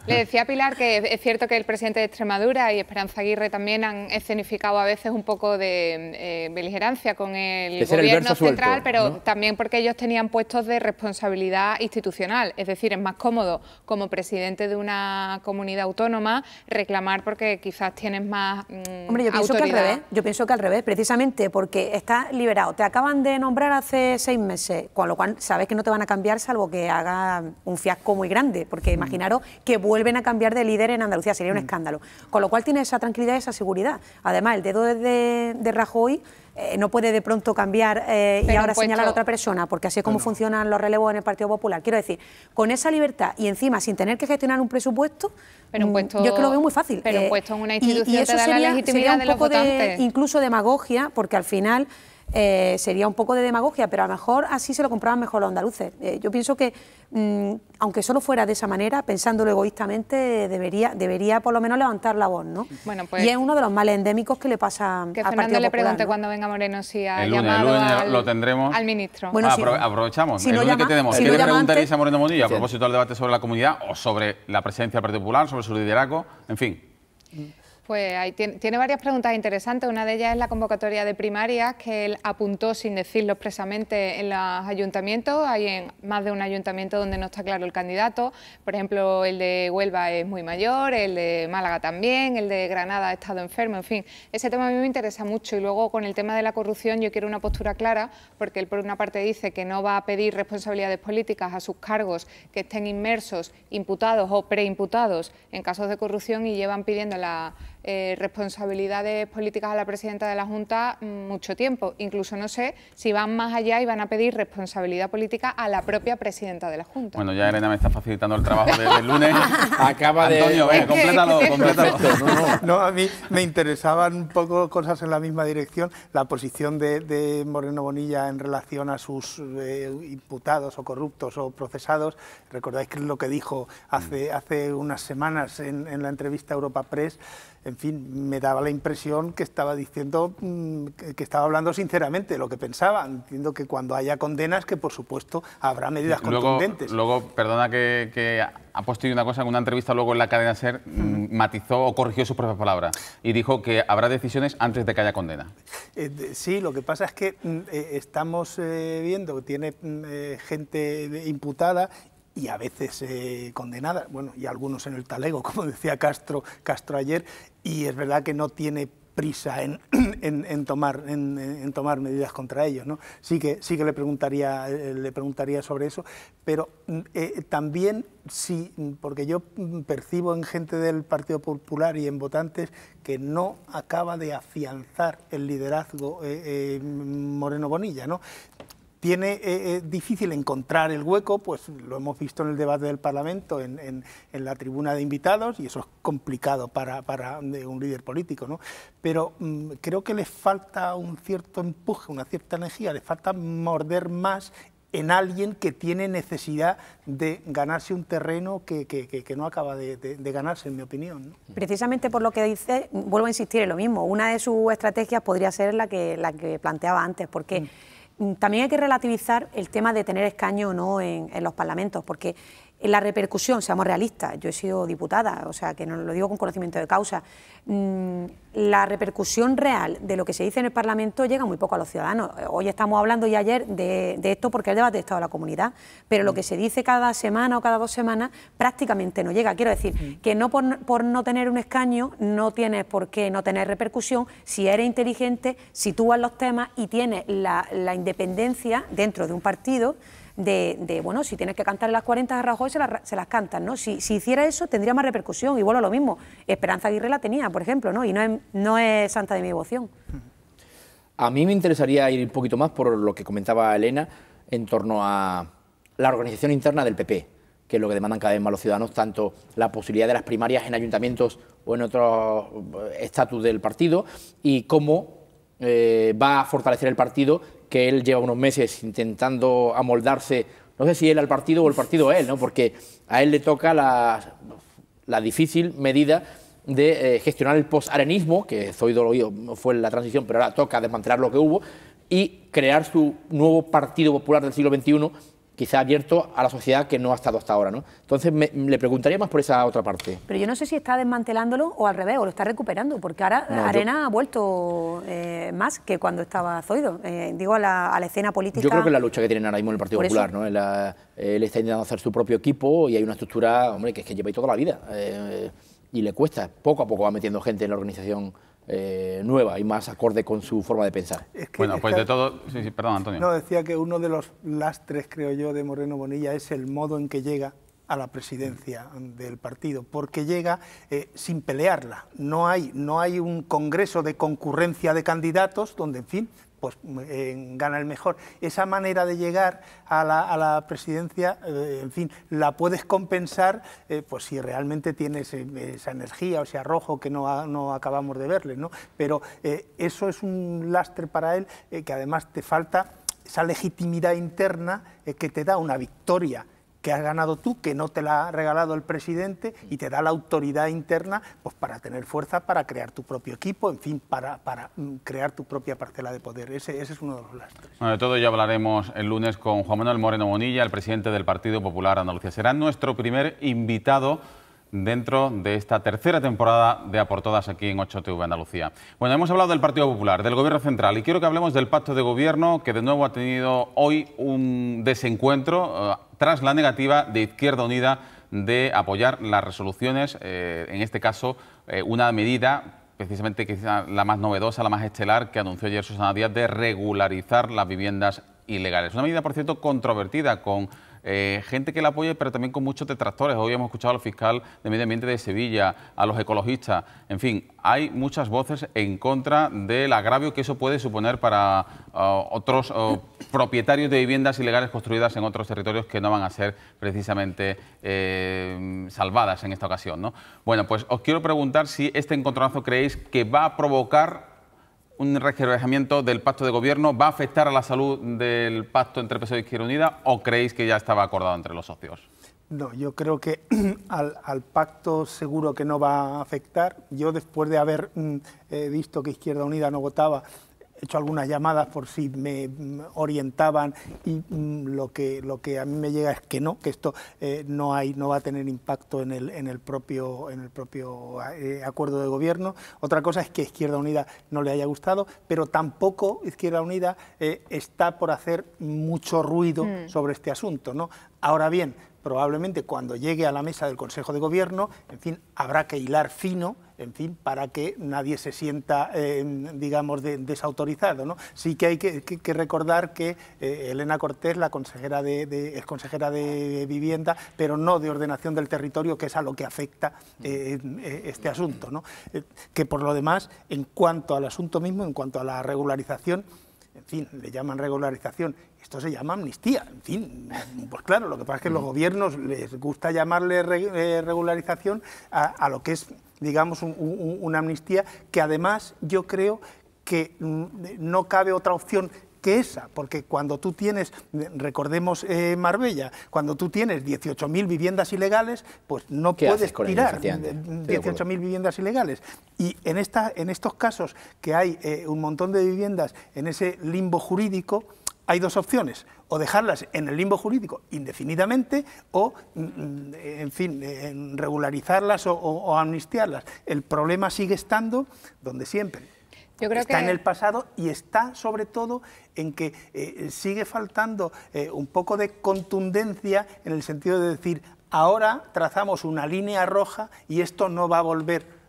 Le decía a Pilar que es cierto que el presidente de Extremadura y Esperanza Aguirre también han escenificado a veces un poco de beligerancia con el De ser el gobierno verso suelto, central, pero ¿no? también porque ellos tenían puestos de responsabilidad institucional. Es decir, es más cómodo como presidente de una comunidad autónoma reclamar porque quizás tienes más Hombre, yo pienso que al autoridad. revés. Yo pienso que al revés, precisamente porque estás liberado. Te acaban de nombrar hace 6 meses, con lo cual sabes que no te van a cambiar salvo que haga un fiasco muy grande, porque imaginaros que vuelven a cambiar de líder en Andalucía, sería un escándalo. Con lo cual tiene esa tranquilidad y esa seguridad. Además, el dedo de Rajoy no puede de pronto cambiar y Pero ahora un puesto- señalar a otra persona, porque así es como funcionan los relevos en el Partido Popular. Quiero decir, con esa libertad y encima sin tener que gestionar un presupuesto, Pero un puesto- yo es que lo veo muy fácil. pero un puesto en una Y institución eso te da la sería legitimidad un de los poco votantes. incluso demagogia, porque al final sería un poco de demagogia, pero a lo mejor así se lo compraban mejor los andaluces. Yo pienso que, aunque solo fuera de esa manera, pensándolo egoístamente, debería por lo menos levantar la voz, ¿no? Bueno, pues- Y es uno de los males endémicos que le pasa Que al Fernando Partido le Popular, pregunte ¿no? cuando venga Moreno si ha El lunes llamado lo tendremos. al ministro. Bueno, si- aprovechamos. si el no lunes llama- que tenemos. si ¿Qué no le llama preguntaréis antes- a Moreno Bonilla a Sí. propósito del debate sobre la comunidad o sobre la presidencia del Partido Popular, sobre su liderazgo? En fin. Pues ahí tiene varias preguntas interesantes. Una de ellas es la convocatoria de primarias que él apuntó sin decirlo expresamente en los ayuntamientos. Hay en más de un ayuntamiento donde no está claro el candidato. Por ejemplo, el de Huelva es muy mayor, el de Málaga también, el de Granada ha estado enfermo. En fin, ese tema a mí me interesa mucho. Y luego con el tema de la corrupción yo quiero una postura clara, porque él por una parte dice que no va a pedir responsabilidades políticas a sus cargos que estén inmersos, imputados o preimputados en casos de corrupción y llevan pidiendo la responsabilidades políticas a la presidenta de la Junta mucho tiempo. Incluso no sé si van más allá y van a pedir responsabilidad política a la propia presidenta de la Junta. Bueno, ya Elena me está facilitando el trabajo del lunes. Acaba de... Antonio, venga, complétalo. No, a mí me interesaban un poco cosas en la misma dirección. La posición de Moreno Bonilla en relación a sus imputados o corruptos o procesados. Recordáis que es lo que dijo hace unas semanas en la entrevista a Europa Press. En fin, me daba la impresión que estaba diciendo, que estaba hablando sinceramente de lo que pensaba. Entiendo que cuando haya condenas, que por supuesto habrá medidas contundentes. Luego, perdona que ha puesto una cosa en una entrevista, luego en la cadena SER matizó o corrigió sus propias palabras y dijo que habrá decisiones antes de que haya condena. Sí, lo que pasa es que estamos viendo que tiene gente imputada y a veces condenada, bueno, y algunos en el talego, como decía Castro ayer, y es verdad que no tiene prisa en tomar medidas contra ellos, ¿no? Sí que le preguntaría sobre eso, pero también sí, porque yo percibo en gente del Partido Popular y en votantes que no acaba de afianzar el liderazgo Moreno Bonilla, ¿no? Tiene difícil encontrar el hueco, pues lo hemos visto en el debate del Parlamento, en la tribuna de invitados, y eso es complicado para un líder político, ¿no? Pero creo que le falta un cierto empuje, una cierta energía, le falta morder más en alguien que tiene necesidad de ganarse un terreno que no acaba de ganarse, en mi opinión, ¿no? Precisamente por lo que dice, vuelvo a insistir en lo mismo, una de sus estrategias podría ser la que planteaba antes, porque también hay que relativizar el tema de tener escaño o no en los parlamentos, porque la repercusión, seamos realistas, yo he sido diputada, o sea que no lo digo con conocimiento de causa, la repercusión real de lo que se dice en el Parlamento llega muy poco a los ciudadanos. Hoy estamos hablando y ayer de esto porque es el debate de Estado de la Comunidad, pero lo que se dice cada semana o cada 2 semanas prácticamente no llega. Quiero decir que no por no tener un escaño no tienes por qué no tener repercusión si eres inteligente, sitúas los temas y tienes la independencia dentro de un partido bueno, si tienes que cantar las 40 a Rajoy, se las cantas, ¿no? Si hiciera eso, tendría más repercusión. Igual a lo mismo. Esperanza Aguirre la tenía, por ejemplo, ¿no? Y no es santa de mi devoción. A mí me interesaría ir un poquito más por lo que comentaba Elena en torno a la organización interna del PP, que es lo que demandan cada vez más los ciudadanos, tanto la posibilidad de las primarias en ayuntamientos o en otros estatus del partido, y cómo va a fortalecer el partido, que él lleva unos meses intentando amoldarse, no sé si él al partido o el partido a él, ¿no? Porque a él le toca la difícil medida de gestionar el posarenismo, que Zoido fue la transición, pero ahora toca desmantelar lo que hubo, y crear su nuevo Partido Popular del siglo XXI, quizá abierto a la sociedad que no ha estado hasta ahora, ¿no? Entonces le preguntaría más por esa otra parte. Pero yo no sé si está desmantelándolo o al revés, o lo está recuperando, porque ahora Arena ha vuelto más que cuando estaba Zoido, digo a la escena política. Yo creo que es la lucha que tienen ahora mismo en el Partido Popular, ¿no? Él está intentando hacer su propio equipo y hay una estructura, hombre, que es que lleva ahí toda la vida y le cuesta, poco a poco va metiendo gente en la organización nueva y más acorde con su forma de pensar. Bueno, pues de todo... Sí, perdón, Antonio. No, decía que uno de los lastres, creo yo, de Moreno Bonilla es el modo en que llega a la presidencia del partido, porque llega sin pelearla. No hay un congreso de concurrencia de candidatos donde, en fin, pues gana el mejor. Esa manera de llegar a la presidencia, en fin, la puedes compensar pues si realmente tienes esa energía o ese arrojo que no acabamos de verle, ¿no? Pero eso es un lastre para él, que además te falta esa legitimidad interna que te da una victoria que has ganado tú, que no te la ha regalado el presidente, y te da la autoridad interna pues para tener fuerza para crear tu propio equipo, en fin, para crear tu propia parcela de poder. Ese es uno de los lastres. Bueno, de todo ya hablaremos el lunes con Juan Manuel Moreno Bonilla, el presidente del Partido Popular Andalucía. Será nuestro primer invitado dentro de esta tercera temporada de A por Todas aquí en 8TV Andalucía. Bueno, hemos hablado del Partido Popular, del Gobierno Central, y quiero que hablemos del pacto de gobierno, que de nuevo ha tenido hoy un desencuentro tras la negativa de Izquierda Unida de apoyar las resoluciones, en este caso una medida precisamente quizá la más novedosa, la más estelar, que anunció ayer Susana Díaz, de regularizar las viviendas ilegales. Una medida, por cierto, controvertida, con gente que la apoya, pero también con muchos detractores. Hoy hemos escuchado al fiscal de Medio Ambiente de Sevilla, a los ecologistas. En fin, hay muchas voces en contra del agravio que eso puede suponer para otros propietarios de viviendas ilegales construidas en otros territorios que no van a ser precisamente salvadas en esta ocasión, ¿no? Bueno, pues os quiero preguntar si este encontronazo creéis que va a provocar un resquebrajamiento del pacto de gobierno, va a afectar a la salud del pacto entre PSOE y Izquierda Unida, o creéis que ya estaba acordado entre los socios. No, yo creo que al pacto seguro que no va a afectar. Yo, después de haber visto que Izquierda Unida no votaba, he hecho algunas llamadas por si me orientaban, y lo que a mí me llega es que no, que esto no va a tener impacto en el propio acuerdo de gobierno. Otra cosa es que Izquierda Unida no le haya gustado, pero tampoco Izquierda Unida está por hacer mucho ruido sobre este asunto, ¿no? Ahora bien, probablemente cuando llegue a la mesa del Consejo de Gobierno, en fin, habrá que hilar fino, en fin, para que nadie se sienta, digamos, desautorizado, ¿no? Sí que hay que recordar que Elena Cortés, la consejera es consejera de Vivienda, pero no de Ordenación del Territorio, que es a lo que afecta este asunto, ¿no? Que por lo demás, en cuanto al asunto mismo, en cuanto a la regularización, en fin, le llaman regularización, esto se llama amnistía, en fin, pues claro, lo que pasa es que a los gobiernos les gusta llamarle regularización a lo que es, digamos, una amnistía, que además yo creo que no cabe otra opción que esa, porque cuando tú tienes, recordemos Marbella, cuando tú tienes 18.000 viviendas ilegales, pues no puedes tirar 18.000 viviendas ilegales. Y en estos casos que hay un montón de viviendas en ese limbo jurídico, hay dos opciones: o dejarlas en el limbo jurídico indefinidamente o, en fin, regularizarlas o amnistiarlas. El problema sigue estando donde siempre. Yo creo está en el pasado, y está sobre todo en que sigue faltando un poco de contundencia, en el sentido de decir, ahora trazamos una línea roja y esto no va a volver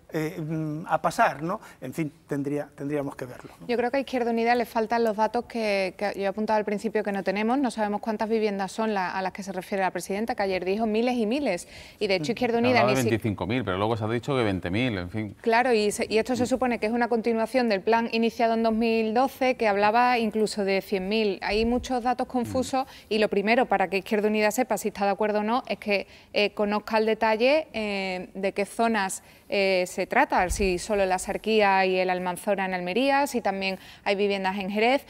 a pasar, ¿no? En fin, tendríamos que verlo, ¿no? Yo creo que a Izquierda Unida le faltan los datos que yo he apuntado al principio que no tenemos. No sabemos cuántas viviendas son a las que se refiere la presidenta, que ayer dijo miles y miles. Y de hecho Izquierda Unida... de 25.000, pero luego se ha dicho que 20.000, en fin. Claro, y esto se supone que es una continuación del plan iniciado en 2012, que hablaba incluso de 100.000. Hay muchos datos confusos y lo primero, para que Izquierda Unida sepa si está de acuerdo o no, es que conozca el detalle de qué zonas se trata, si solo la Sarquía y el Almanzora en Almería, si también hay viviendas en Jerez.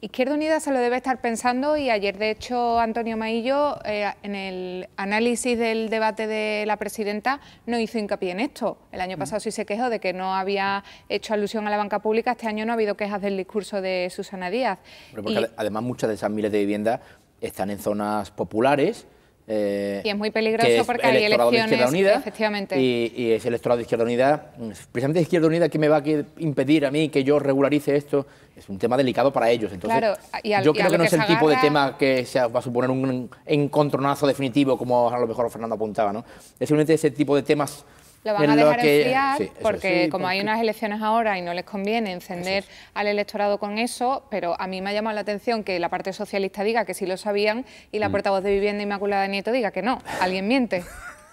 Izquierda Unida se lo debe estar pensando, y ayer de hecho Antonio Maillo en el análisis del debate de la presidenta no hizo hincapié en esto. El año pasado sí se quejó de que no había hecho alusión a la banca pública. Este año no ha habido quejas del discurso de Susana Díaz. Porque además muchas de esas miles de viviendas están en zonas populares. Y es muy peligroso porque hay elecciones, Unida, efectivamente. Y ese electorado de Izquierda Unida, precisamente de Izquierda Unida, ¿qué me va a impedir a mí que yo regularice esto? Es un tema delicado para ellos. Entonces, claro, yo creo que no es el tipo de tema que va a suponer un encontronazo definitivo, como a lo mejor Fernando apuntaba, ¿no? Es simplemente ese tipo de temas. Lo van a dejar enfriar, porque como hay unas elecciones ahora y no les conviene encender al electorado con eso, pero a mí me ha llamado la atención que la parte socialista diga que sí lo sabían y la portavoz de Vivienda, Inmaculada Nieto, diga que no. ¿Alguien miente?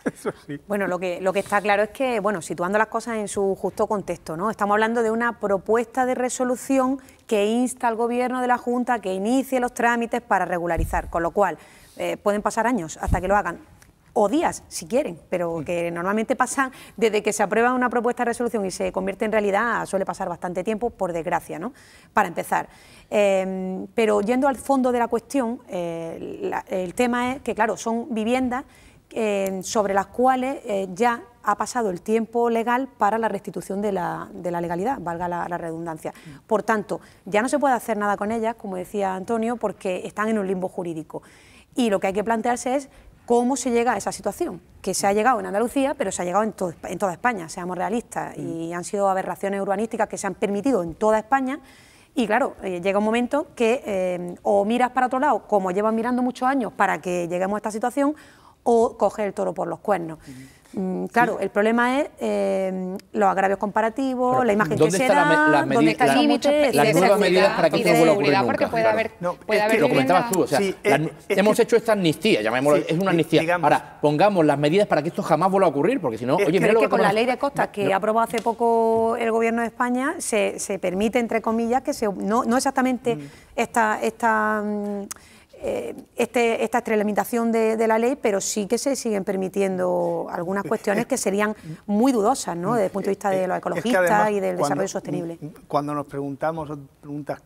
Eso sí. Bueno, lo que está claro es que, bueno, situando las cosas en su justo contexto, ¿no? Estamos hablando de una propuesta de resolución que insta al Gobierno de la Junta que inicie los trámites para regularizar, con lo cual pueden pasar años hasta que lo hagan, o días, si quieren, pero que normalmente pasan desde que se aprueba una propuesta de resolución y se convierte en realidad, suele pasar bastante tiempo, por desgracia, ¿no? Para empezar. Pero yendo al fondo de la cuestión, el tema es que, claro, son viviendas sobre las cuales ya ha pasado el tiempo legal para la restitución de la legalidad, valga la redundancia. Por tanto, ya no se puede hacer nada con ellas, como decía Antonio, porque están en un limbo jurídico. Y lo que hay que plantearse es cómo se llega a esa situación, que se ha llegado en Andalucía, pero se ha llegado en toda España, seamos realistas, y han sido aberraciones urbanísticas que se han permitido en toda España. Y claro, llega un momento que o miras para otro lado, como llevan mirando muchos años para que lleguemos a esta situación, o coges el toro por los cuernos. Claro, el problema es los agravios comparativos, pero la imagen que se da, dónde está el límite, las nuevas medidas para que esto no vuelva a ocurrir nunca. Porque puede haber, puede haber lo comentabas tú, o sea, hemos hecho esta amnistía, llamémoslo, es una amnistía. Digamos, ahora, pongamos las medidas para que esto jamás vuelva a ocurrir, porque si no, oye, mira que con la ley de costas que aprobó hace poco el Gobierno de España, se permite, entre comillas, que no exactamente esta extralimitación de la ley, pero sí que se siguen permitiendo algunas cuestiones que serían muy dudosas, ¿no?, desde el punto de vista de los ecologistas además, y del desarrollo sostenible. Cuando nos preguntamos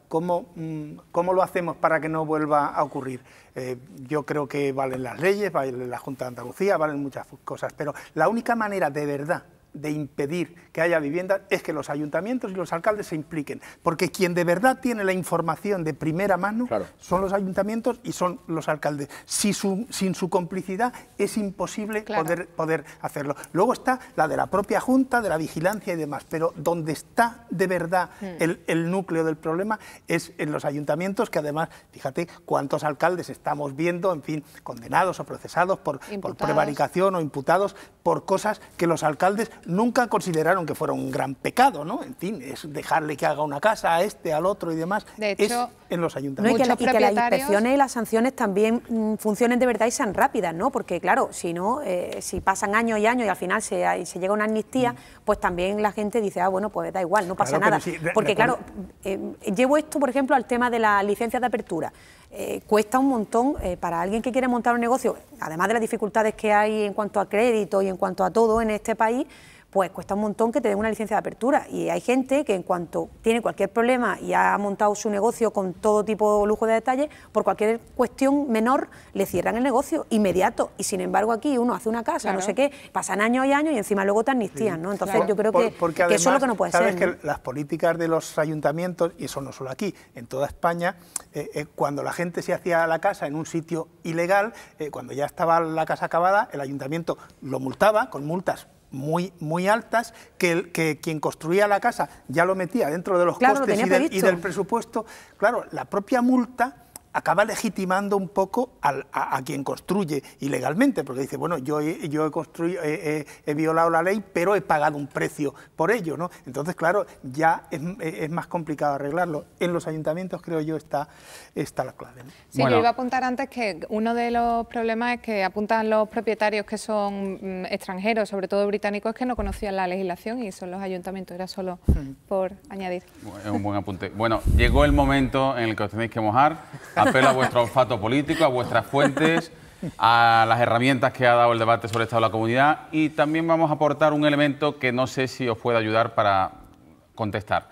¿cómo lo hacemos para que no vuelva a ocurrir? Yo creo que valen las leyes, vale la Junta de Andalucía, valen muchas cosas, pero la única manera de verdad de impedir que haya viviendas es que los ayuntamientos y los alcaldes se impliquen, porque quien de verdad tiene la información de primera mano son los ayuntamientos y son los alcaldes. Sin su complicidad es imposible poder hacerlo. Luego está la de la propia Junta, de la vigilancia y demás, pero donde está de verdad el núcleo del problema es en los ayuntamientos, que además, fíjate cuántos alcaldes estamos viendo, en fin, condenados o procesados por prevaricación o imputados por cosas que los alcaldes nunca consideraron que fuera un gran pecado, ¿no? En fin, es dejarle que haga una casa a este, al otro y demás. De hecho, es en los ayuntamientos. Y que las inspecciones y las sanciones también funcionen de verdad y sean rápidas, ¿no? Porque claro, si no, si pasan años y años y al final se llega a una amnistía, pues también la gente dice, bueno, pues da igual, no pasa nada. Sí, porque claro, llevo esto, por ejemplo, al tema de las licencias de apertura. Cuesta un montón para alguien que quiere montar un negocio, además de las dificultades que hay en cuanto a crédito y en cuanto a todo en este país, pues cuesta un montón que te den una licencia de apertura. Y hay gente que en cuanto tiene cualquier problema y ha montado su negocio con todo tipo de lujo de detalle, por cualquier cuestión menor le cierran el negocio inmediato. Y sin embargo aquí uno hace una casa, no sé qué, pasan años y años y encima luego te amnistían, ¿no? Entonces yo creo que además, eso es lo que no puede ser. Sabes que las políticas de los ayuntamientos, y eso no solo aquí, en toda España, cuando la gente se hacía la casa en un sitio ilegal, cuando ya estaba la casa acabada, el ayuntamiento lo multaba con multas muy altas, que quien construía la casa ya lo metía dentro de los costes y del presupuesto. Claro, la propia multa acaba legitimando un poco a quien construye ilegalmente, porque dice, bueno, yo he violado la ley, pero he pagado un precio por ello, ¿no? Entonces, claro, ya es más complicado arreglarlo. En los ayuntamientos, creo yo, está la clave, ¿no? Sí, yo iba a apuntar antes que uno de los problemas es que apuntan los propietarios que son extranjeros, sobre todo británicos, que no conocían la legislación, y son los ayuntamientos, era solo por añadir. Es un buen apunte. Bueno, llegó el momento en el que os tenéis que mojar. Apelo a vuestro olfato político, a vuestras fuentes, a las herramientas que ha dado el debate sobre el Estado de la Comunidad, y también vamos a aportar un elemento que no sé si os puede ayudar para contestar.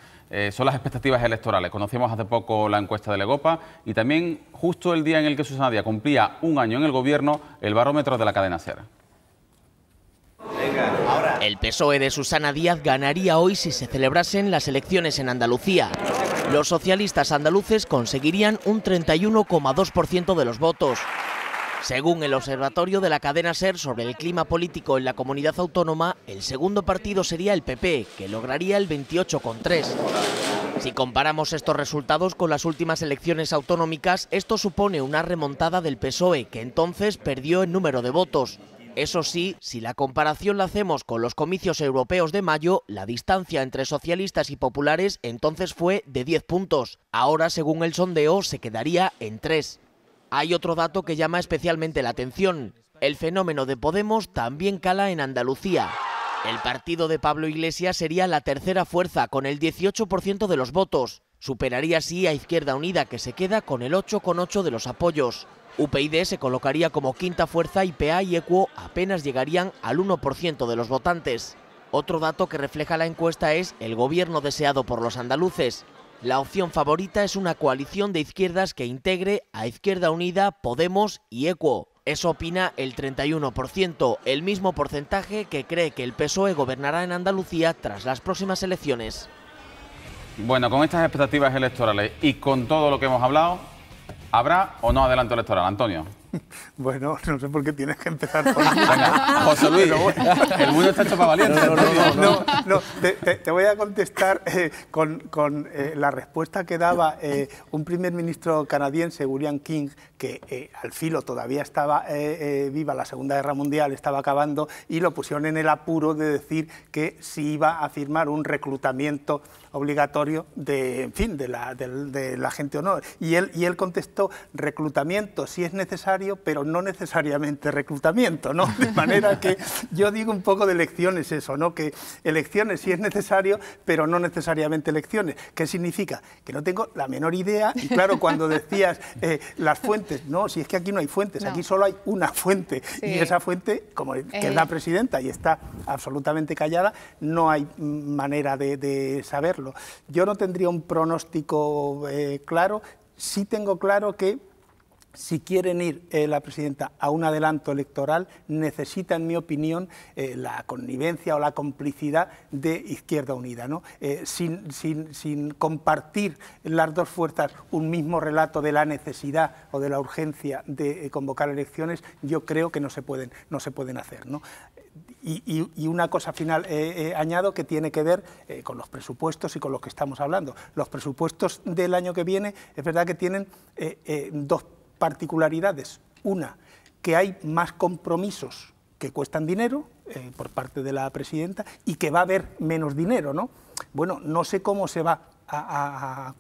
Son las expectativas electorales. Conocíamos hace poco la encuesta de Legopa y también justo el día en el que Susana Díaz cumplía un año en el Gobierno, el barómetro de la cadena SER. El PSOE de Susana Díaz ganaría hoy si se celebrasen las elecciones en Andalucía. Los socialistas andaluces conseguirían un 31,2% de los votos. Según el observatorio de la cadena SER sobre el clima político en la comunidad autónoma, el segundo partido sería el PP, que lograría el 28,3%. Si comparamos estos resultados con las últimas elecciones autonómicas, esto supone una remontada del PSOE, que entonces perdió en número de votos. Eso sí, si la comparación la hacemos con los comicios europeos de mayo, la distancia entre socialistas y populares entonces fue de 10 puntos. Ahora, según el sondeo, se quedaría en 3. Hay otro dato que llama especialmente la atención. El fenómeno de Podemos también cala en Andalucía. El partido de Pablo Iglesias sería la tercera fuerza, con el 18% de los votos. Superaría así a Izquierda Unida, que se queda con el 8,8% de los apoyos. UPyD se colocaría como quinta fuerza y PA y EQUO apenas llegarían al 1% de los votantes. Otro dato que refleja la encuesta es el gobierno deseado por los andaluces. La opción favorita es una coalición de izquierdas que integre a Izquierda Unida, Podemos y EQUO. Eso opina el 31%, el mismo porcentaje que cree que el PSOE gobernará en Andalucía tras las próximas elecciones. Bueno, con estas expectativas electorales y con todo lo que hemos hablado, ¿habrá o no adelanto electoral, Antonio? Bueno, no sé por qué tienes que empezar por ahí. Venga, José Luis, el mundo está hecho para valientes. No, te voy a contestar con la respuesta que daba un primer ministro canadiense, William King, que al filo todavía estaba viva, la Segunda Guerra Mundial estaba acabando, y lo pusieron en el apuro de decir que si iba a firmar un reclutamiento obligatorio de la gente o no. Y él contestó: reclutamiento si es necesario, pero no necesariamente reclutamiento, ¿no? De manera que yo digo un poco de elecciones eso, ¿no? Que elecciones sí es necesario, pero no necesariamente elecciones. ¿Qué significa? Que no tengo la menor idea. Y claro, cuando decías las fuentes, no, si es que aquí no hay fuentes, aquí solo hay una fuente. Sí. Y esa fuente, que es la presidenta y está absolutamente callada, no hay manera de saberlo. Yo no tendría un pronóstico claro. Sí tengo claro que si quieren ir la presidenta a un adelanto electoral, necesita, en mi opinión, la connivencia o la complicidad de Izquierda Unida, ¿no? Sin compartir las dos fuerzas un mismo relato de la necesidad o de la urgencia de convocar elecciones, yo creo que no se pueden hacer, ¿no? Y una cosa final añado, que tiene que ver con los presupuestos y con lo que estamos hablando. Los presupuestos del año que viene es verdad que tienen dos particularidades. Una, que hay más compromisos que cuestan dinero por parte de la presidenta, y que va a haber menos dinero, ¿no? Bueno, no sé cómo se va a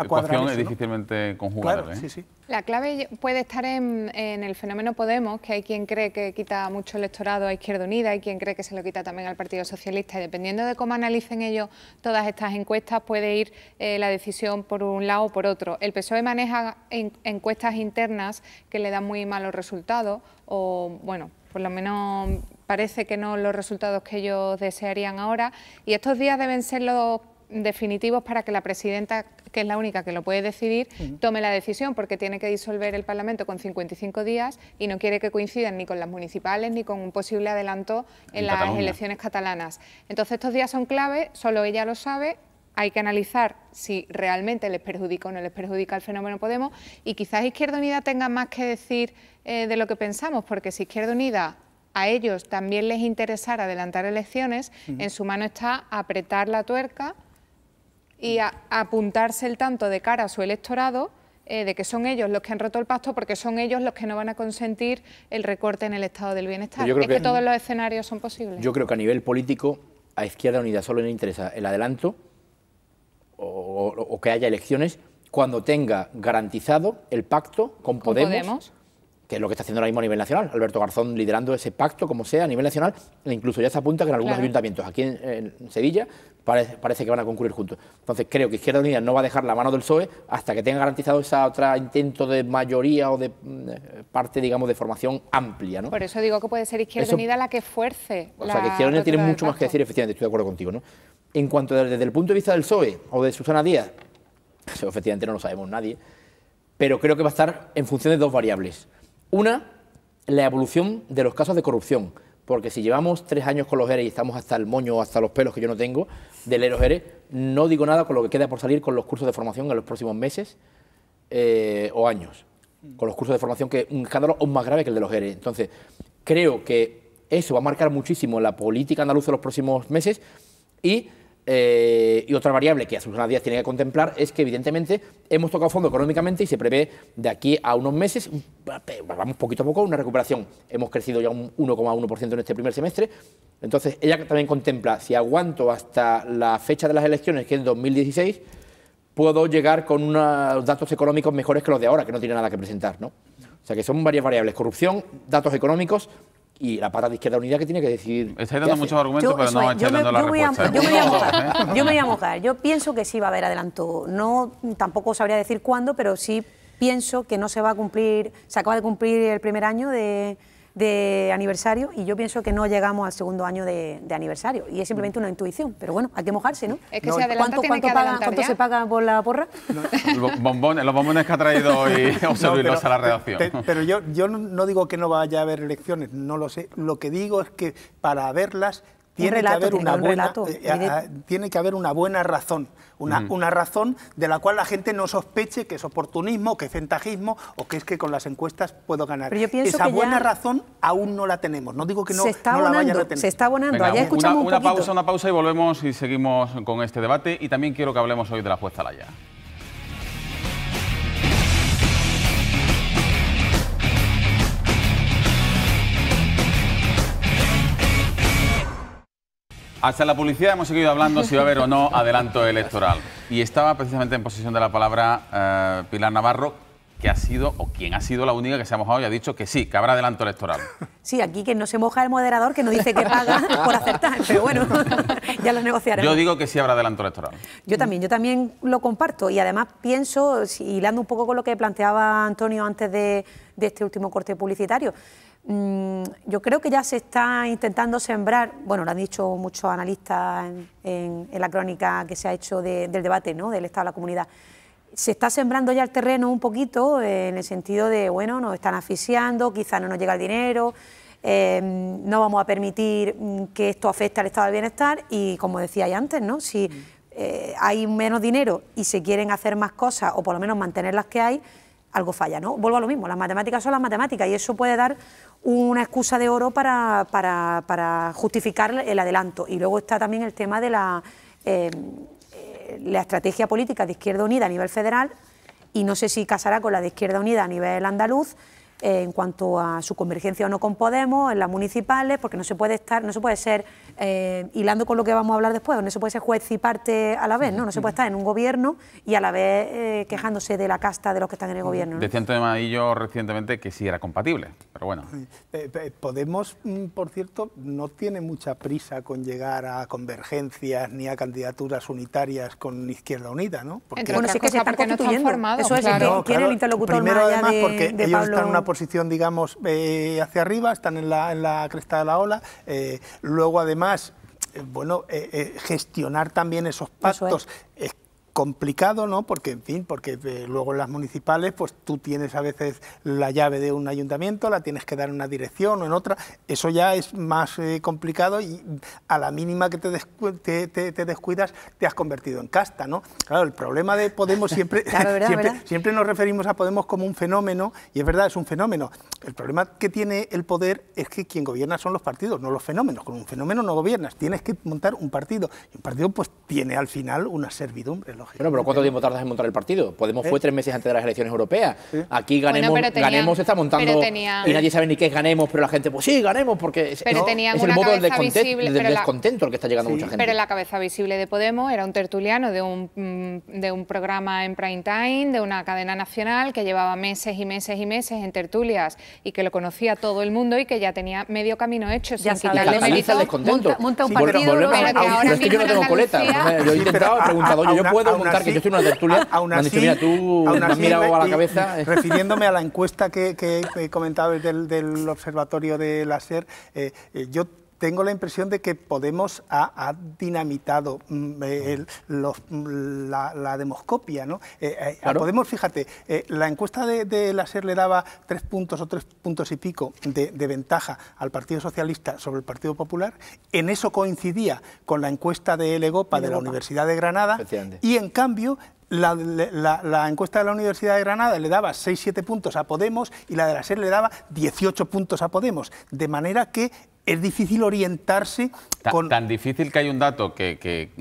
cuadrar eso, ¿no? Es difícilmente conjugable. Claro, sí. La clave puede estar en el fenómeno Podemos, que hay quien cree que quita mucho electorado a Izquierda Unida, hay quien cree que se lo quita también al Partido Socialista, y dependiendo de cómo analicen ellos todas estas encuestas, puede ir la decisión por un lado o por otro. El PSOE maneja encuestas internas que le dan muy malos resultados, o bueno, por lo menos parece que no los resultados que ellos desearían ahora, y estos días deben ser los definitivos para que la presidenta, que es la única que lo puede decidir, tome la decisión, porque tiene que disolver el Parlamento con 55 días y no quiere que coincidan ni con las municipales ni con un posible adelanto en las elecciones catalanas. Entonces estos días son clave, solo ella lo sabe. Hay que analizar si realmente les perjudica o no les perjudica el fenómeno Podemos, y quizás Izquierda Unida tenga más que decir de lo que pensamos, porque si Izquierda Unida a ellos también les interesara adelantar elecciones, en su mano está apretar la tuerca y apuntarse el tanto de cara a su electorado de que son ellos los que han roto el pacto, porque son ellos los que no van a consentir el recorte en el estado del bienestar. Es que todos los escenarios son posibles. Yo creo que a nivel político a Izquierda Unida solo le interesa el adelanto o que haya elecciones cuando tenga garantizado el pacto con Podemos, que es lo que está haciendo ahora mismo a nivel nacional. Alberto Garzón liderando ese pacto, como sea, a nivel nacional, e incluso ya se apunta que en algunos ayuntamientos, aquí en Sevilla, parece que van a concurrir juntos. Entonces creo que Izquierda Unida no va a dejar la mano del PSOE hasta que tenga garantizado esa otra intento de mayoría o de parte, digamos, de formación amplia, ¿no? Por eso digo que puede ser Izquierda Unida la que fuerce. O sea, que Izquierda Unida tiene mucho más que decir, efectivamente, estoy de acuerdo contigo, ¿no? En cuanto desde el punto de vista del PSOE o de Susana Díaz, eso efectivamente no lo sabemos nadie, pero creo que va a estar en función de dos variables. Una, la evolución de los casos de corrupción, porque si llevamos 3 años con los ERE y estamos hasta el moño, hasta los pelos que yo no tengo del ERE, no digo nada con lo que queda por salir con los cursos de formación en los próximos meses o años, con los cursos de formación, que es un escándalo aún más grave que el de los ERE. Entonces, creo que eso va a marcar muchísimo la política andaluza en los próximos meses. Y otra variable que a Susana Díaz tiene que contemplar es que, evidentemente, hemos tocado fondo económicamente y se prevé de aquí a unos meses, vamos poquito a poco, una recuperación. Hemos crecido ya un 1,1% en este primer semestre. Entonces, ella también contempla, si aguanto hasta la fecha de las elecciones, que es 2016, puedo llegar con unos datos económicos mejores que los de ahora, que no tiene nada que presentar, ¿no? O sea, que son varias variables: corrupción, datos económicos y la pata de Izquierda Unida, que tiene que decidir. Estáis dando muchos argumentos, pero no estáis dando la respuesta. Yo me voy a mojar. Yo pienso que sí va a haber adelanto. No, tampoco sabría decir cuándo, pero sí pienso que no se va a cumplir. Se acaba de cumplir el primer año de aniversario y yo pienso que no llegamos al segundo año de aniversario. Y es simplemente una intuición. Pero bueno, hay que mojarse, ¿no? Es que si adelanta ¿Cuánto se paga por la porra? Los bombones que ha traído hoy José Luis Losa a la redacción. Pero yo no digo que no vaya a haber elecciones, no lo sé. Lo que digo es que para verlas tiene que haber una buena razón, una razón de la cual la gente no sospeche que es oportunismo, que es ventajismo o que es que con las encuestas puedo ganar. Pero yo pienso esa que buena razón aún no la tenemos. No digo que no, se está no la vaya a tener. Se está abonando. Venga, Allá escuchamos una pausa y volvemos y seguimos con este debate. Y también quiero que hablemos hoy de la juez Zelaya. Hasta la publicidad hemos seguido hablando si va a haber o no adelanto electoral. Y estaba precisamente en posesión de la palabra Pilar Navarro, que ha sido, o quien ha sido la única que se ha mojado y ha dicho que sí, que habrá adelanto electoral. Sí, aquí que no se moja el moderador, que no dice que paga por aceptar, pero bueno, ya lo negociaremos. Yo digo que sí habrá adelanto electoral. Yo también lo comparto y además pienso, hilando un poco con lo que planteaba Antonio antes de este último corte publicitario, yo creo que ya se está intentando sembrar, bueno, lo han dicho muchos analistas en la crónica que se ha hecho del debate, ¿no?, del Estado de la Comunidad. Se está sembrando ya el terreno un poquito en el sentido de, bueno, nos están asfixiando, quizás no nos llega el dinero, no vamos a permitir que esto afecte al estado del bienestar y, como decía ya antes, ¿no?, si hay menos dinero y se quieren hacer más cosas o por lo menos mantener las que hay, algo falla, ¿no? Vuelvo a lo mismo, las matemáticas son las matemáticas y eso puede dar una excusa de oro para justificar el adelanto. Y luego está también el tema de la estrategia política de Izquierda Unida a nivel federal y no sé si casará con la de Izquierda Unida a nivel andaluz en cuanto a su convergencia o no con Podemos, en las municipales, porque no se puede ser, hilando con lo que vamos a hablar después, no se puede ser juez y parte a la vez, ¿no? No se puede estar en un gobierno y a la vez quejándose de la casta de los que están en el gobierno, ¿no? Decía Antonio Maillo recientemente que sí era compatible, pero bueno. Podemos, por cierto, no tiene mucha prisa con llegar a convergencias ni a candidaturas unitarias con Izquierda Unida, ¿no? Porque, bueno, sí que se están constituyendo. Eso es, claro, ¿quién es el interlocutor primero, más allá además, porque de ellos Pablo? están en una posición, digamos, hacia arriba, están en la cresta de la ola. Luego, además, bueno, gestionar también esos pactos es complicado, ¿no? Porque, en fin, porque luego en las municipales, pues tú tienes a veces la llave de un ayuntamiento, la tienes que dar en una dirección o en otra, eso ya es más complicado y a la mínima que te descuidas te has convertido en casta, ¿no? Claro, el problema de Podemos siempre, siempre nos referimos a Podemos como un fenómeno, y es verdad, es un fenómeno. El problema que tiene el poder es que quien gobierna son los partidos, no los fenómenos. Con un fenómeno no gobiernas, tienes que montar un partido, y un partido pues tiene al final una servidumbre. Bueno, pero ¿cuánto tiempo tardas en montar el partido? Podemos fue 3 meses antes de las elecciones europeas. Aquí Ganemos está montando y nadie sabe ni qué es Ganemos, pero la gente, pues sí, Ganemos, porque es el voto del descontento el que está llegando mucha gente. Pero la cabeza visible de Podemos era un tertuliano de un programa en prime time, de una cadena nacional que llevaba meses y meses y meses en tertulias y que lo conocía todo el mundo y que ya tenía medio camino hecho. Ya sin quitarle mérito. Monta un partido. Pero es que yo no tengo coleta. Yo he intentado, he preguntado, yo puedo montar, que yo estoy en una tertulia, me han dicho, mira, tú me has mirado a la cabeza. Refiriéndome a la encuesta que he comentado del Observatorio de la SER, yo tengo la impresión de que Podemos ha dinamitado la demoscopia, ¿no? A Podemos, fíjate, la encuesta de la SER le daba 3 puntos o 3 puntos y pico de ventaja al Partido Socialista sobre el Partido Popular. En eso coincidía con la encuesta de Legopa de la Universidad de Granada, y en cambio la encuesta de la Universidad de Granada le daba 6-7 puntos a Podemos y la de la SER le daba 18 puntos a Podemos, de manera que es difícil orientarse con... Tan difícil que hay un dato que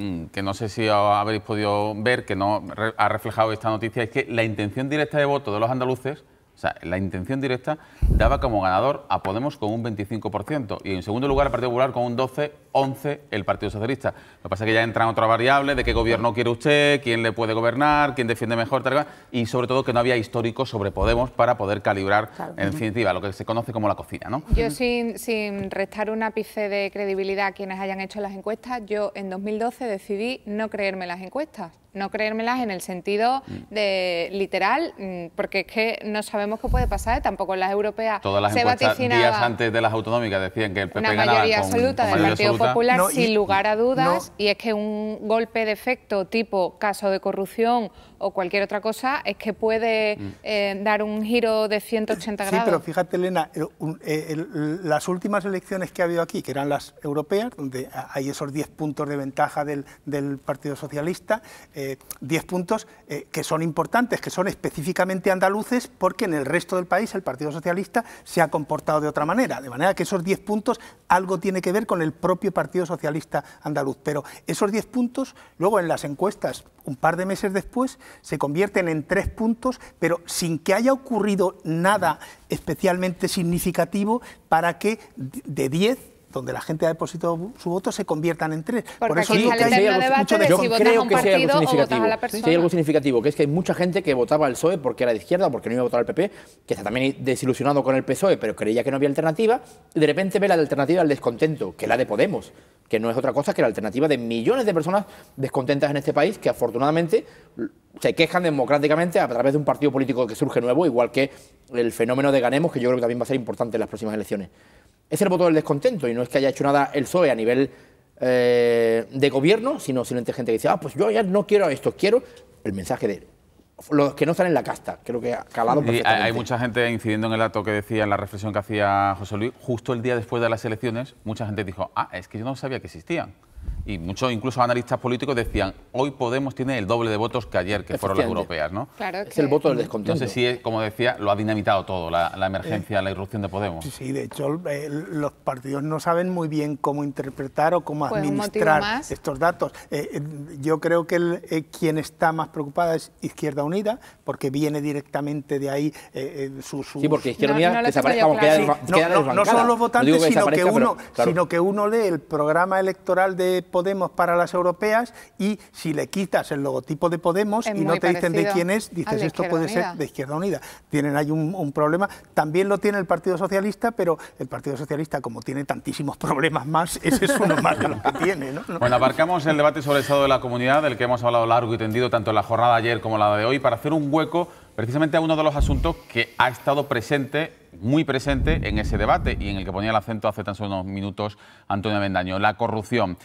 no sé si habréis podido ver, que no ha reflejado esta noticia, es que la intención directa de voto de los andaluces, o sea, la intención directa daba como ganador a Podemos con un 25% y en segundo lugar al Partido Popular con un 12-11 el Partido Socialista. Lo que pasa es que ya entran otras variables de qué gobierno quiere usted, quién le puede gobernar, quién defiende mejor, tal, y sobre todo que no había históricos sobre Podemos para poder calibrar, en definitiva, lo que se conoce como la cocina, ¿no? Yo sin restar un ápice de credibilidad a quienes hayan hecho las encuestas, yo en 2012 decidí no creerme las encuestas. No creérmelas en el sentido de literal, porque es que no sabemos qué puede pasar, tampoco en las europeas todas las se encuestas vaticinaba días antes de las autonómicas decían que el PP ganaba una mayoría absoluta del Partido Popular, no, sin lugar a dudas, y es que un golpe de efecto tipo caso de corrupción o cualquier otra cosa es que puede dar un giro de 180 grados. Sí, pero fíjate, Elena, las últimas elecciones que ha habido aquí, que eran las europeas, donde hay esos 10 puntos de ventaja del Partido Socialista, 10 puntos que son importantes, que son específicamente andaluces, porque en el resto del país el Partido Socialista se ha comportado de otra manera, de manera que esos 10 puntos algo tiene que ver con el propio Partido Socialista andaluz, pero esos 10 puntos luego en las encuestas un par de meses después se convierten en 3 puntos, pero sin que haya ocurrido nada especialmente significativo para que de 10, donde la gente ha depositado su voto, se conviertan en 3. Por eso yo creo que hay algo significativo, que es que hay mucha gente que votaba al PSOE porque era de izquierda, porque no iba a votar al PP, que está también desilusionado con el PSOE, pero creía que no había alternativa, y de repente ve la alternativa al descontento, que es la de Podemos, que no es otra cosa que la alternativa de millones de personas descontentas en este país, que afortunadamente se quejan democráticamente a través de un partido político que surge nuevo, igual que el fenómeno de Ganemos, que yo creo que también va a ser importante en las próximas elecciones. Es el voto del descontento, y no es que haya hecho nada el PSOE a nivel de gobierno, sino simplemente gente que dice, pues yo ya no quiero esto, quiero el mensaje de los que no están en la casta. Creo que ha calado perfectamente. Hay mucha gente incidiendo en el dato que decía, en la reflexión que hacía José Luis, justo el día después de las elecciones, mucha gente dijo, es que yo no sabía que existían. Y muchos, incluso analistas políticos, decían, hoy Podemos tiene el doble de votos que ayer, que fueron las europeas, ¿no? Claro, es el voto del descontento. No sé si, como decía, lo ha dinamitado todo, la emergencia, la irrupción de Podemos. Sí, de hecho, los partidos no saben muy bien cómo interpretar o cómo administrar estos datos. Yo creo que quien está más preocupada es Izquierda Unida, porque viene directamente de ahí Sí, porque Izquierda Unida desaparece, como queda desbancada. No solo los votantes, sino que uno lee el programa electoral de Podemos para las europeas, y si le quitas el logotipo de Podemos y no te dicen de quién es, dices esto puede ser de Izquierda Unida. Tienen ahí un problema. También lo tiene el Partido Socialista, pero el Partido Socialista, como tiene tantísimos problemas más, ese es uno más de los que tiene, ¿no? Bueno, abarcamos el debate sobre el estado de la comunidad, del que hemos hablado largo y tendido tanto en la jornada de ayer como en la de hoy, para hacer un hueco precisamente a uno de los asuntos que ha estado presente muy presente en ese debate y en el que ponía el acento hace tan solo unos minutos Antonio Avendaño, la corrupción.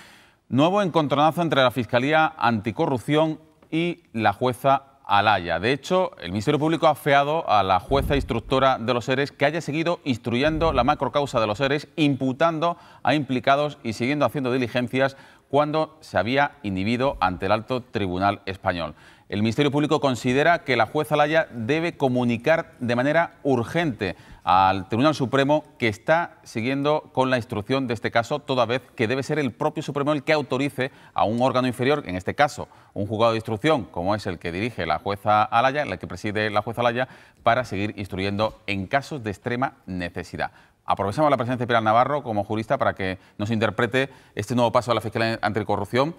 Nuevo encontronazo entre la Fiscalía Anticorrupción y la jueza Alaya. De hecho, el Ministerio Público ha afeado a la jueza instructora de los ERE que haya seguido instruyendo la macrocausa de los ERE, imputando a implicados y siguiendo haciendo diligencias cuando se había inhibido ante el Alto Tribunal Español. El Ministerio Público considera que la jueza Alaya debe comunicar de manera urgente al Tribunal Supremo que está siguiendo con la instrucción de este caso, toda vez que debe ser el propio Supremo el que autorice a un órgano inferior, en este caso un juzgado de instrucción, como es el que dirige la jueza Alaya, el que preside la jueza Alaya, para seguir instruyendo en casos de extrema necesidad. Aprovechamos la presencia de Pilar Navarro como jurista para que nos interprete este nuevo paso de la Fiscalía Anticorrupción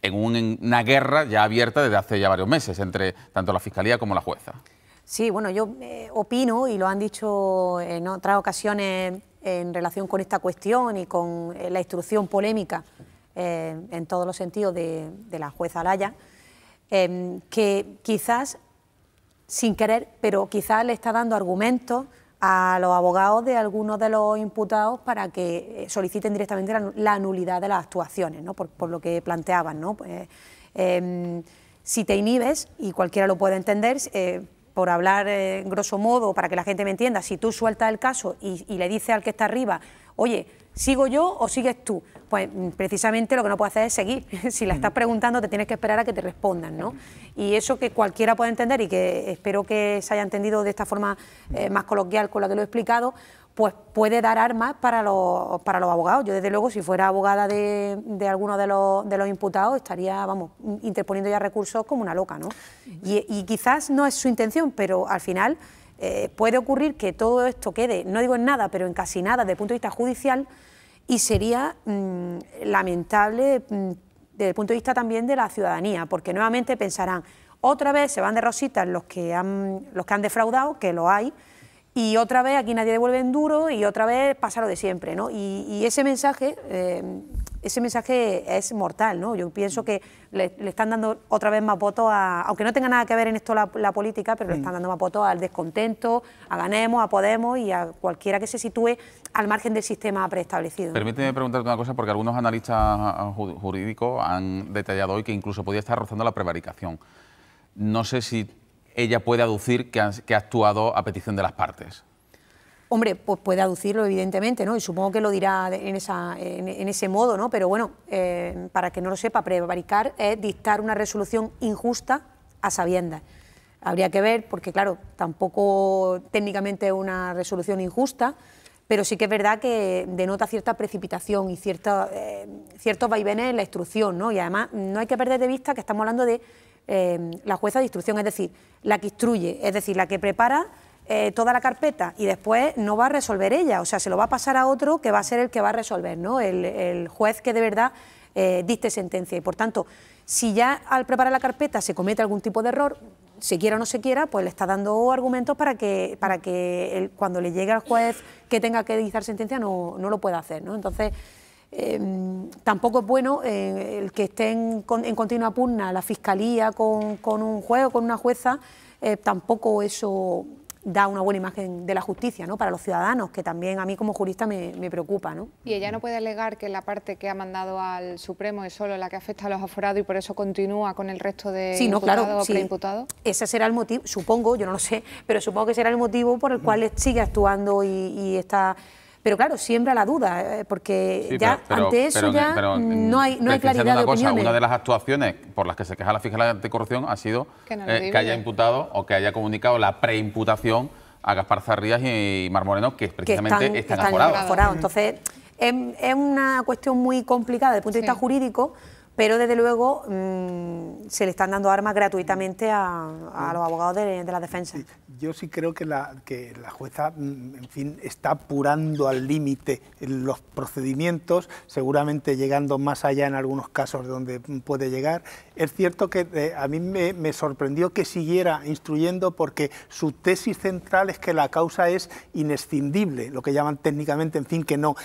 en una guerra ya abierta desde hace ya varios meses entre tanto la Fiscalía como la jueza. Sí, bueno, yo opino, y lo han dicho en otras ocasiones en relación con esta cuestión y con la instrucción polémica en todos los sentidos de la jueza Alaya, que quizás, sin querer, pero quizás le está dando argumentos a los abogados de algunos de los imputados para que soliciten directamente la nulidad de las actuaciones, ¿no? Por lo que planteaban, ¿no? Si te inhibes, y cualquiera lo puede entender, por hablar grosso modo, para que la gente me entienda, si tú sueltas el caso y le dices al que está arriba, oye, ¿sigo yo o sigues tú? Pues precisamente lo que no puedes hacer es seguir. Si la estás preguntando, te tienes que esperar a que te respondan, ¿no? Y eso que cualquiera puede entender y que espero que se haya entendido de esta forma más coloquial con la que lo he explicado, pues puede dar armas para los abogados. Yo, desde luego, si fuera abogada de alguno de los imputados, estaría, vamos, interponiendo ya recursos como una loca, ¿no? Y quizás no es su intención, pero al final puede ocurrir que todo esto quede, no digo en nada, pero en casi nada desde el punto de vista judicial, y sería lamentable desde el punto de vista también de la ciudadanía, porque nuevamente pensarán, otra vez se van de rositas los que han defraudado, que lo hay, y otra vez aquí nadie devuelve en duro y otra vez pasa lo de siempre, ¿no? Y ese mensaje es mortal, ¿no? Yo pienso que le están dando otra vez más votos aunque no tenga nada que ver en esto la política, pero le están dando más votos al descontento, a Ganemos, a Podemos y a cualquiera que se sitúe al margen del sistema preestablecido, ¿no? Permíteme preguntarte una cosa, porque algunos analistas jurídicos han detallado hoy que incluso podía estar rozando la prevaricación. No sé si ella puede aducir que ha actuado a petición de las partes. Hombre, pues puede aducirlo, evidentemente, ¿no? Y supongo que lo dirá en ese modo, ¿no? Pero bueno, para que no lo sepa, prevaricar es dictar una resolución injusta a sabiendas. Habría que ver, porque claro, tampoco técnicamente es una resolución injusta, pero sí que es verdad que denota cierta precipitación y ciertos vaivenes en la instrucción, ¿no? Y además no hay que perder de vista que estamos hablando de la jueza de instrucción, es decir, la que instruye, es decir, la que prepara toda la carpeta y después no va a resolver ella, o sea, se lo va a pasar a otro que va a ser el que va a resolver, ¿no? El juez que de verdad dicte sentencia. Y por tanto, si ya al preparar la carpeta se comete algún tipo de error, se quiera o no se quiera, pues le está dando argumentos para que cuando le llegue al juez que tenga que dictar sentencia no lo pueda hacer, ¿no? Entonces, tampoco es bueno el que esté en continua pugna la Fiscalía con un juez o con una jueza, tampoco eso da una buena imagen de la justicia, ¿no? Para los ciudadanos, que también a mí como jurista me preocupa, ¿no? Y ella no puede alegar que la parte que ha mandado al Supremo es solo la que afecta a los aforados y por eso continúa con el resto de imputados o preimputados. Ese será el motivo, supongo, yo no lo sé, pero supongo que será el motivo por el cual sigue actuando y está... Pero claro, siembra la duda, porque sí, ya ante eso no hay claridad de opiniones. Una de las actuaciones por las que se queja la Fiscalía Anticorrupción ha sido que haya imputado o que haya comunicado la preimputación a Gaspar Zarrías y Mar Moreno, que precisamente están aforados. Entonces, es una cuestión muy complicada desde el punto de vista jurídico, pero desde luego se le están dando armas gratuitamente a los abogados de la defensa. Yo sí creo que la jueza, en fin, está apurando al límite los procedimientos, seguramente llegando más allá en algunos casos donde puede llegar. Es cierto que a mí me sorprendió que siguiera instruyendo, porque su tesis central es que la causa es inescindible, lo que llaman técnicamente, en fin, que no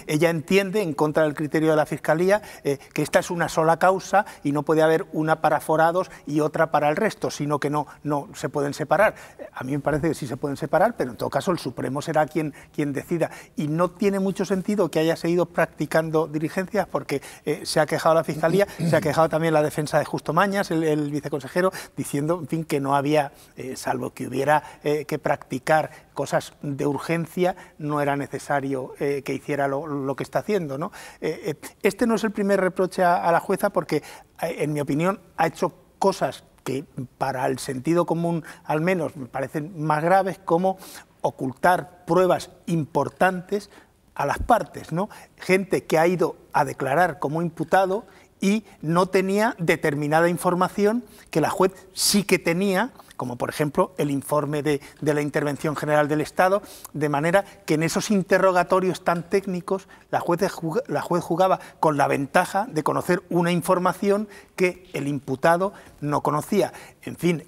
ella entiende, en contra del criterio de la Fiscalía, que esta esta es una sola causa y no puede haber una para aforados y otra para el resto, sino que no se pueden separar. A mí me parece que sí se pueden separar, pero en todo caso el Supremo será quien decida. Y no tiene mucho sentido que haya seguido practicando diligencias, porque se ha quejado la Fiscalía, se ha quejado también la defensa de Justo Mañas, el viceconsejero, diciendo, en fin, que no había, salvo que hubiera que practicar cosas de urgencia, no era necesario que hiciera lo que está haciendo, ¿no? Este no es el primer reproche a la jueza, porque, en mi opinión, ha hecho cosas que para el sentido común al menos me parecen más graves, como ocultar pruebas importantes a las partes, ¿no? Gente que ha ido a declarar como imputado y no tenía determinada información que la juez sí que tenía, como por ejemplo el informe de la Intervención General del Estado, de manera que en esos interrogatorios tan técnicos la juez jugaba con la ventaja de conocer una información que el imputado no conocía. En fin,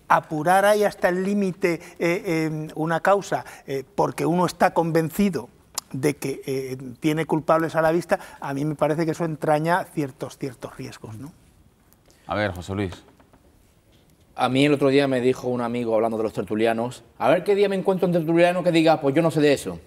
apurar ahí hasta el límite una causa porque uno está convencido de que tiene culpables a la vista, a mí me parece que eso entraña ciertos riesgos, ¿no? A ver, José Luis. A mí el otro día me dijo un amigo, hablando de los tertulianos, a ver qué día me encuentro un tertuliano que diga, pues yo no sé de eso.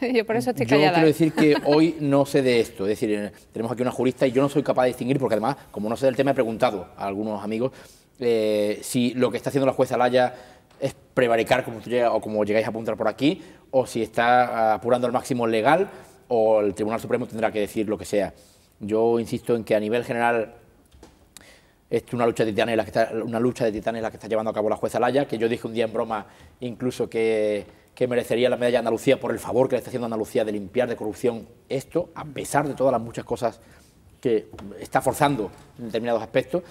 Yo por eso estoy callada. Yo quiero decir que hoy no sé de esto, es decir, tenemos aquí una jurista y yo no soy capaz de distinguir, porque además, como no sé del tema, he preguntado a algunos amigos si lo que está haciendo la jueza Laya es prevaricar, como llegáis a apuntar por aquí, o si está apurando al máximo legal, o el Tribunal Supremo tendrá que decir lo que sea. Yo insisto en que a nivel general es una lucha de titanes la que está llevando a cabo la jueza Laya, que yo dije un día en broma incluso que merecería la medalla de Andalucía por el favor que le está haciendo a Andalucía de limpiar de corrupción esto, a pesar de todas las muchas cosas que está forzando en determinados aspectos.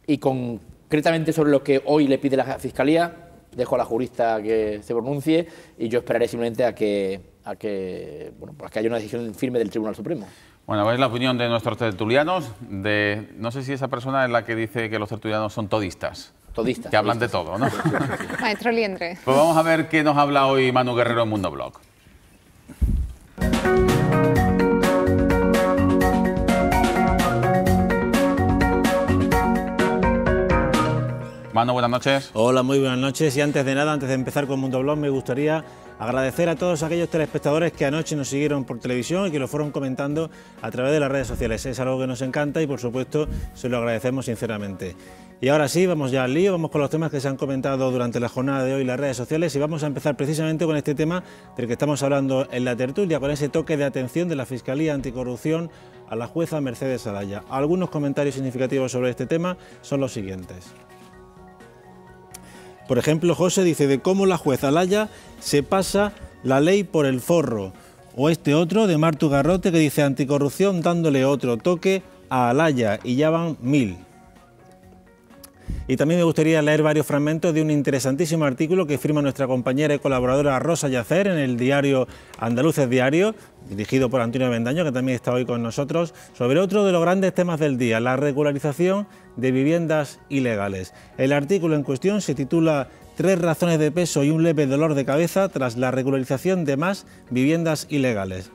Y concretamente sobre lo que hoy le pide la Fiscalía, dejo a la jurista que se pronuncie y yo esperaré simplemente a que haya una decisión firme del Tribunal Supremo. Bueno, es la opinión de nuestros tertulianos. No sé si esa persona es la que dice que los tertulianos son todistas. Todistas. Que hablan de todo, ¿no? Maestro Liendre. Pues vamos a ver qué nos habla hoy Manu Guerrero en Mundo Blog. Manu, buenas noches. Hola, muy buenas noches. Y antes de nada, antes de empezar con Mundo Blog, me gustaría agradecer a todos aquellos telespectadores que anoche nos siguieron por televisión y que lo fueron comentando a través de las redes sociales. Es algo que nos encanta y, por supuesto, se lo agradecemos sinceramente. Y ahora sí, vamos ya al lío, vamos con los temas que se han comentado durante la jornada de hoy en las redes sociales y vamos a empezar precisamente con este tema del que estamos hablando en la tertulia, con ese toque de atención de la Fiscalía Anticorrupción a la jueza Mercedes Alaya. Algunos comentarios significativos sobre este tema son los siguientes. Por ejemplo, José dice de cómo la jueza Alaya se pasa la ley por el forro. O este otro de Martu Garrote que dice anticorrupción dándole otro toque a Alaya y ya van 1000. Y también me gustaría leer varios fragmentos de un interesantísimo artículo que firma nuestra compañera y colaboradora Rosa Yacer en el diario Andaluces Diario, dirigido por Antonio Avendaño, que también está hoy con nosotros, sobre otro de los grandes temas del día, la regularización de viviendas ilegales. El artículo en cuestión se titula 3 razones de peso y un leve dolor de cabeza tras la regularización de más viviendas ilegales.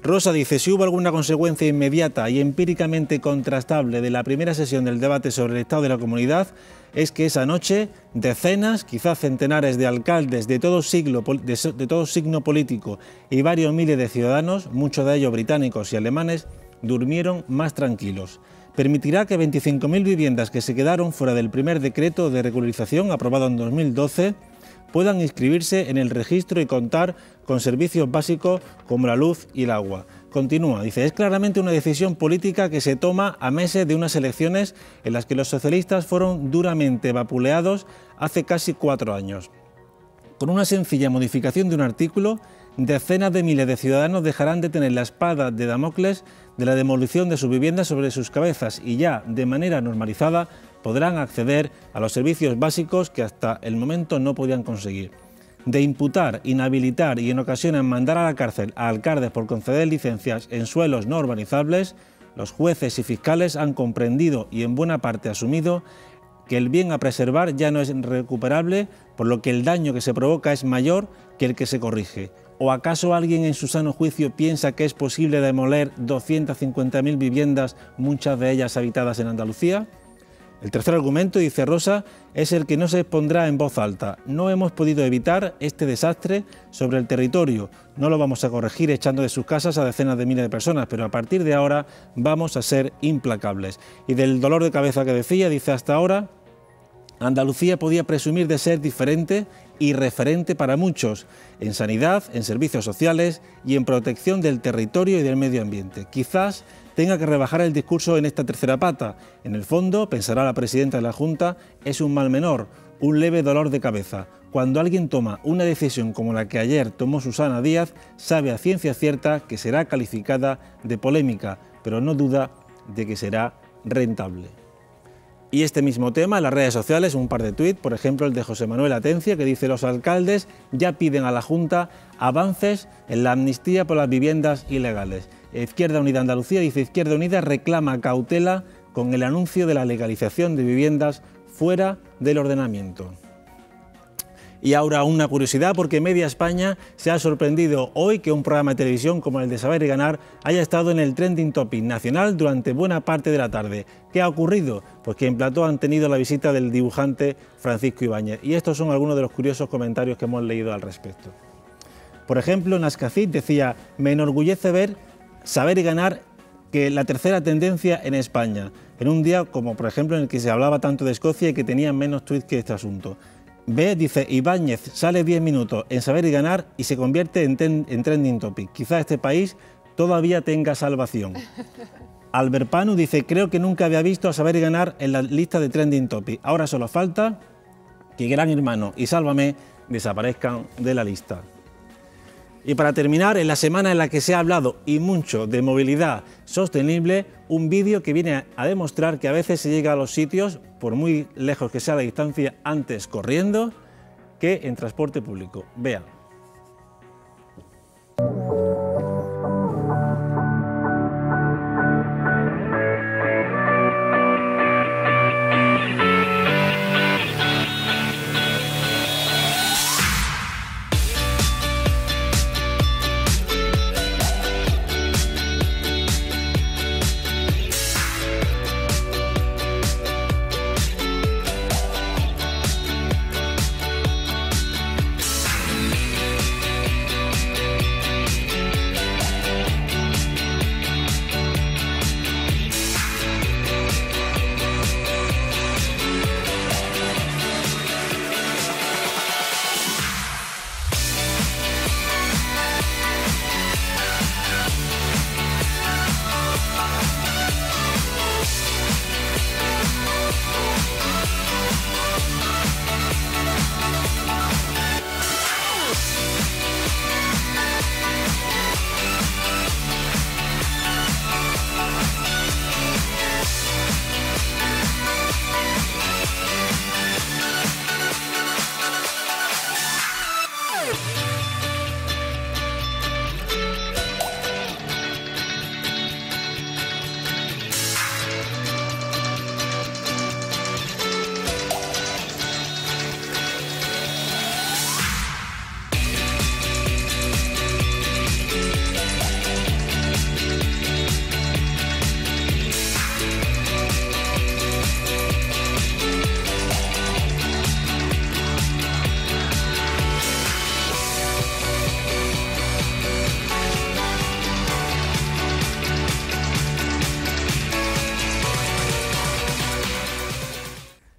Rosa dice, si hubo alguna consecuencia inmediata y empíricamente contrastable de la primera sesión del debate sobre el estado de la comunidad, es que esa noche decenas, quizás centenares de alcaldes de todo signo político y varios miles de ciudadanos, muchos de ellos británicos y alemanes, durmieron más tranquilos. Permitirá que 25.000 viviendas que se quedaron fuera del primer decreto de regularización aprobado en 2012 puedan inscribirse en el registro y contar con servicios básicos como la luz y el agua. Continúa, dice, es claramente una decisión política que se toma a meses de unas elecciones en las que los socialistas fueron duramente vapuleados hace casi 4 años. Con una sencilla modificación de un artículo, decenas de miles de ciudadanos dejarán de tener la espada de Damocles de la demolición de sus viviendas sobre sus cabezas y ya, de manera normalizada, podrán acceder a los servicios básicos que hasta el momento no podían conseguir. De imputar, inhabilitar y en ocasiones mandar a la cárcel a alcaldes por conceder licencias en suelos no urbanizables, los jueces y fiscales han comprendido y en buena parte asumido que el bien a preservar ya no es recuperable, por lo que el daño que se provoca es mayor que el que se corrige. ¿O acaso alguien en su sano juicio piensa que es posible demoler 250.000 viviendas, muchas de ellas habitadas en Andalucía? El tercer argumento, dice Rosa, es el que no se expondrá en voz alta. No hemos podido evitar este desastre sobre el territorio. No lo vamos a corregir echando de sus casas a decenas de miles de personas, pero a partir de ahora vamos a ser implacables. Y del dolor de cabeza que decía, dice hasta ahora, Andalucía podía presumir de ser diferente y referente para muchos, en sanidad, en servicios sociales y en protección del territorio y del medio ambiente. Quizás tenga que rebajar el discurso en esta tercera pata. En el fondo, pensará la presidenta de la Junta, es un mal menor, un leve dolor de cabeza. Cuando alguien toma una decisión como la que ayer tomó Susana Díaz, sabe a ciencia cierta que será calificada de polémica, pero no duda de que será rentable. Y este mismo tema en las redes sociales, un par de tuits, por ejemplo el de José Manuel Atencia, que dice: los alcaldes ya piden a la Junta avances en la amnistía por las viviendas ilegales. Izquierda Unida Andalucía dice: Izquierda Unida reclama cautela con el anuncio de la legalización de viviendas fuera del ordenamiento. Y ahora una curiosidad, porque Media España se ha sorprendido hoy que un programa de televisión como el de Saber y Ganar haya estado en el trending topic nacional durante buena parte de la tarde. ¿Qué ha ocurrido? Pues que en plató han tenido la visita del dibujante Francisco Ibáñez. Y estos son algunos de los curiosos comentarios que hemos leído al respecto. Por ejemplo, Nascacid decía: me enorgullece ver Saber y Ganar que la tercera tendencia en España, en un día como por ejemplo en el que se hablaba tanto de Escocia y que tenía menos tweets que este asunto. B dice: Ibáñez sale 10 minutos en Saber y Ganar y se convierte en trending topic. Quizá este país todavía tenga salvación. Albert Panu dice: creo que nunca había visto a Saber y Ganar en la lista de trending topic. Ahora solo falta que Gran Hermano y Sálvame desaparezcan de la lista. Y para terminar, en la semana en la que se ha hablado y mucho de movilidad sostenible, un vídeo que viene a demostrar que a veces se llega a los sitios, por muy lejos que sea la distancia, antes corriendo que en transporte público. Vean.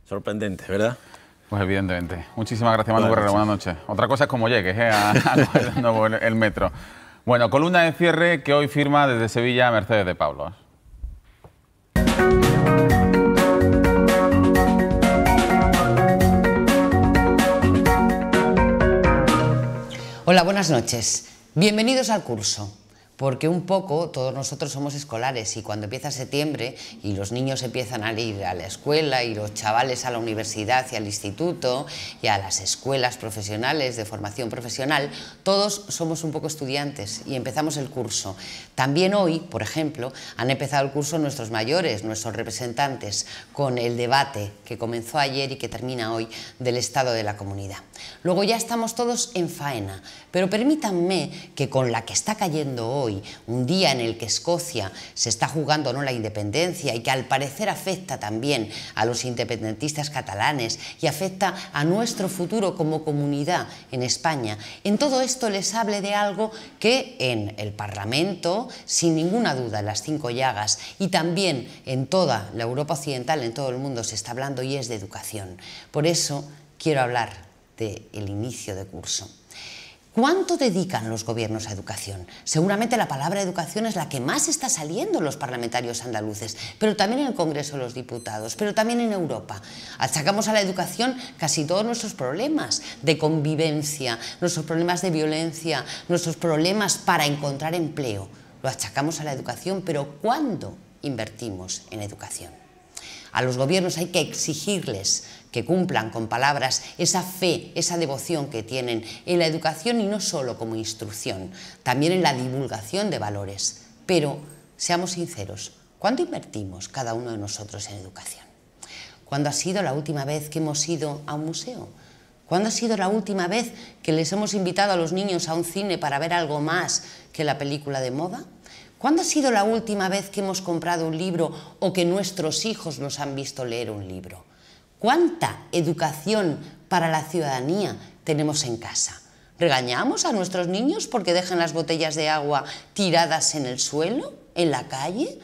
Sorprendente, ¿verdad? Pues evidentemente. Muchísimas gracias, Manu Guerrero. Buenas noches. Otra cosa es cómo llegues a coger de nuevo el metro. Bueno, columna de cierre que hoy firma desde Sevilla Mercedes de Pablos. Hola, buenas noches. Bienvenidos al curso. Porque un poco todos nosotros somos escolares y cuando empieza septiembre y los niños empiezan a ir a la escuela y los chavales a la universidad y al instituto y a las escuelas profesionales de formación profesional, todos somos un poco estudiantes y empezamos el curso. También hoy, por ejemplo, han empezado el curso nuestros mayores, nuestros representantes, con el debate que comenzó ayer y que termina hoy del estado de la comunidad. Luego ya estamos todos en faena, pero permítanme que con la que está cayendo hoy, un día en el que Escocia se está jugando no la independencia y que al parecer afecta también a los independentistas catalanes y afecta a nuestro futuro como comunidad en España, en todo esto les hable de algo que en el Parlamento, sin ninguna duda, en las 5 llagas y también en toda la Europa occidental, en todo el mundo se está hablando y es de educación. Por eso quiero hablar del inicio de curso. ¿Cuánto dedican los gobiernos a educación? Seguramente la palabra educación es la que más está saliendo en los parlamentarios andaluces, pero también en el Congreso de los Diputados, pero también en Europa. Achacamos a la educación casi todos nuestros problemas de convivencia, nuestros problemas de violencia, nuestros problemas para encontrar empleo. Lo achacamos a la educación, pero ¿cuándo invertimos en educación? A los gobiernos hay que exigirles que cumplan con palabras esa fe, esa devoción que tienen en la educación y no solo como instrucción, también en la divulgación de valores. Pero, seamos sinceros, ¿cuánto invertimos cada uno de nosotros en educación? ¿Cuándo ha sido la última vez que hemos ido a un museo? ¿Cuándo ha sido la última vez que les hemos invitado a los niños a un cine para ver algo más que la película de moda? ¿Cuándo ha sido la última vez que hemos comprado un libro o que nuestros hijos nos han visto leer un libro? ¿Cuánta educación para la ciudadanía tenemos en casa? ¿Regañamos a nuestros niños porque dejan las botellas de agua tiradas en el suelo, en la calle?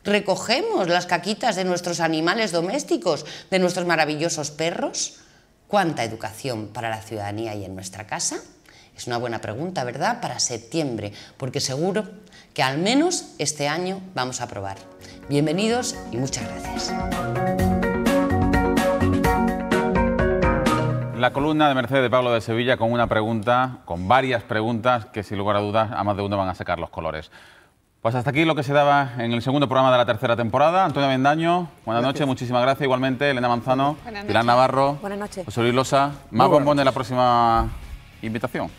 ¿Recogemos las caquitas de nuestros animales domésticos, de nuestros maravillosos perros? ¿Cuánta educación para la ciudadanía hay en nuestra casa? Es una buena pregunta, ¿verdad?, para septiembre, porque seguro que al menos este año vamos a aprobar. Bienvenidos y muchas gracias. La columna de Mercedes de Pablo de Sevilla con una pregunta, con varias preguntas que sin lugar a dudas a más de uno van a sacar los colores. Pues hasta aquí lo que se daba en el segundo programa de la tercera temporada. Antonio Avendaño, buenas noches, muchísimas gracias. Igualmente, Elena Manzano, Pilar Navarro, buenas noches. José Luis Losa. Más bombones en la próxima invitación.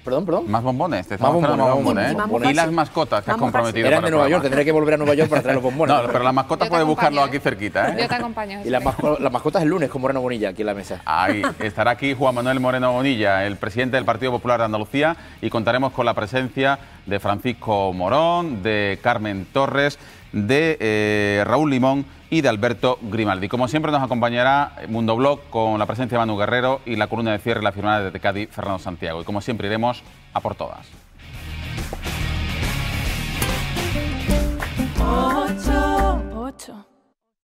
Perdón. Más bombones, te estamos esperando más bombones, ¿eh? Y las mascotas que has comprometido. Eran de Nueva York, tendré que volver a Nueva York para traer los bombones. No, pero las mascotas puedes buscarlo aquí cerquita, ¿eh? Yo te acompaño. Y las mascotas el lunes con Moreno Bonilla aquí en la mesa. Ahí estará aquí Juan Manuel Moreno Bonilla, el presidente del Partido Popular de Andalucía, y contaremos con la presencia de Francisco Morón, de Carmen Torres, de Raúl Limón y de Alberto Grimaldi. Como siempre nos acompañará Mundo Blog con la presencia de Manu Guerrero y la columna de cierre la firmará desde Cádiz Fernando Santiago. Y como siempre iremos a por todas.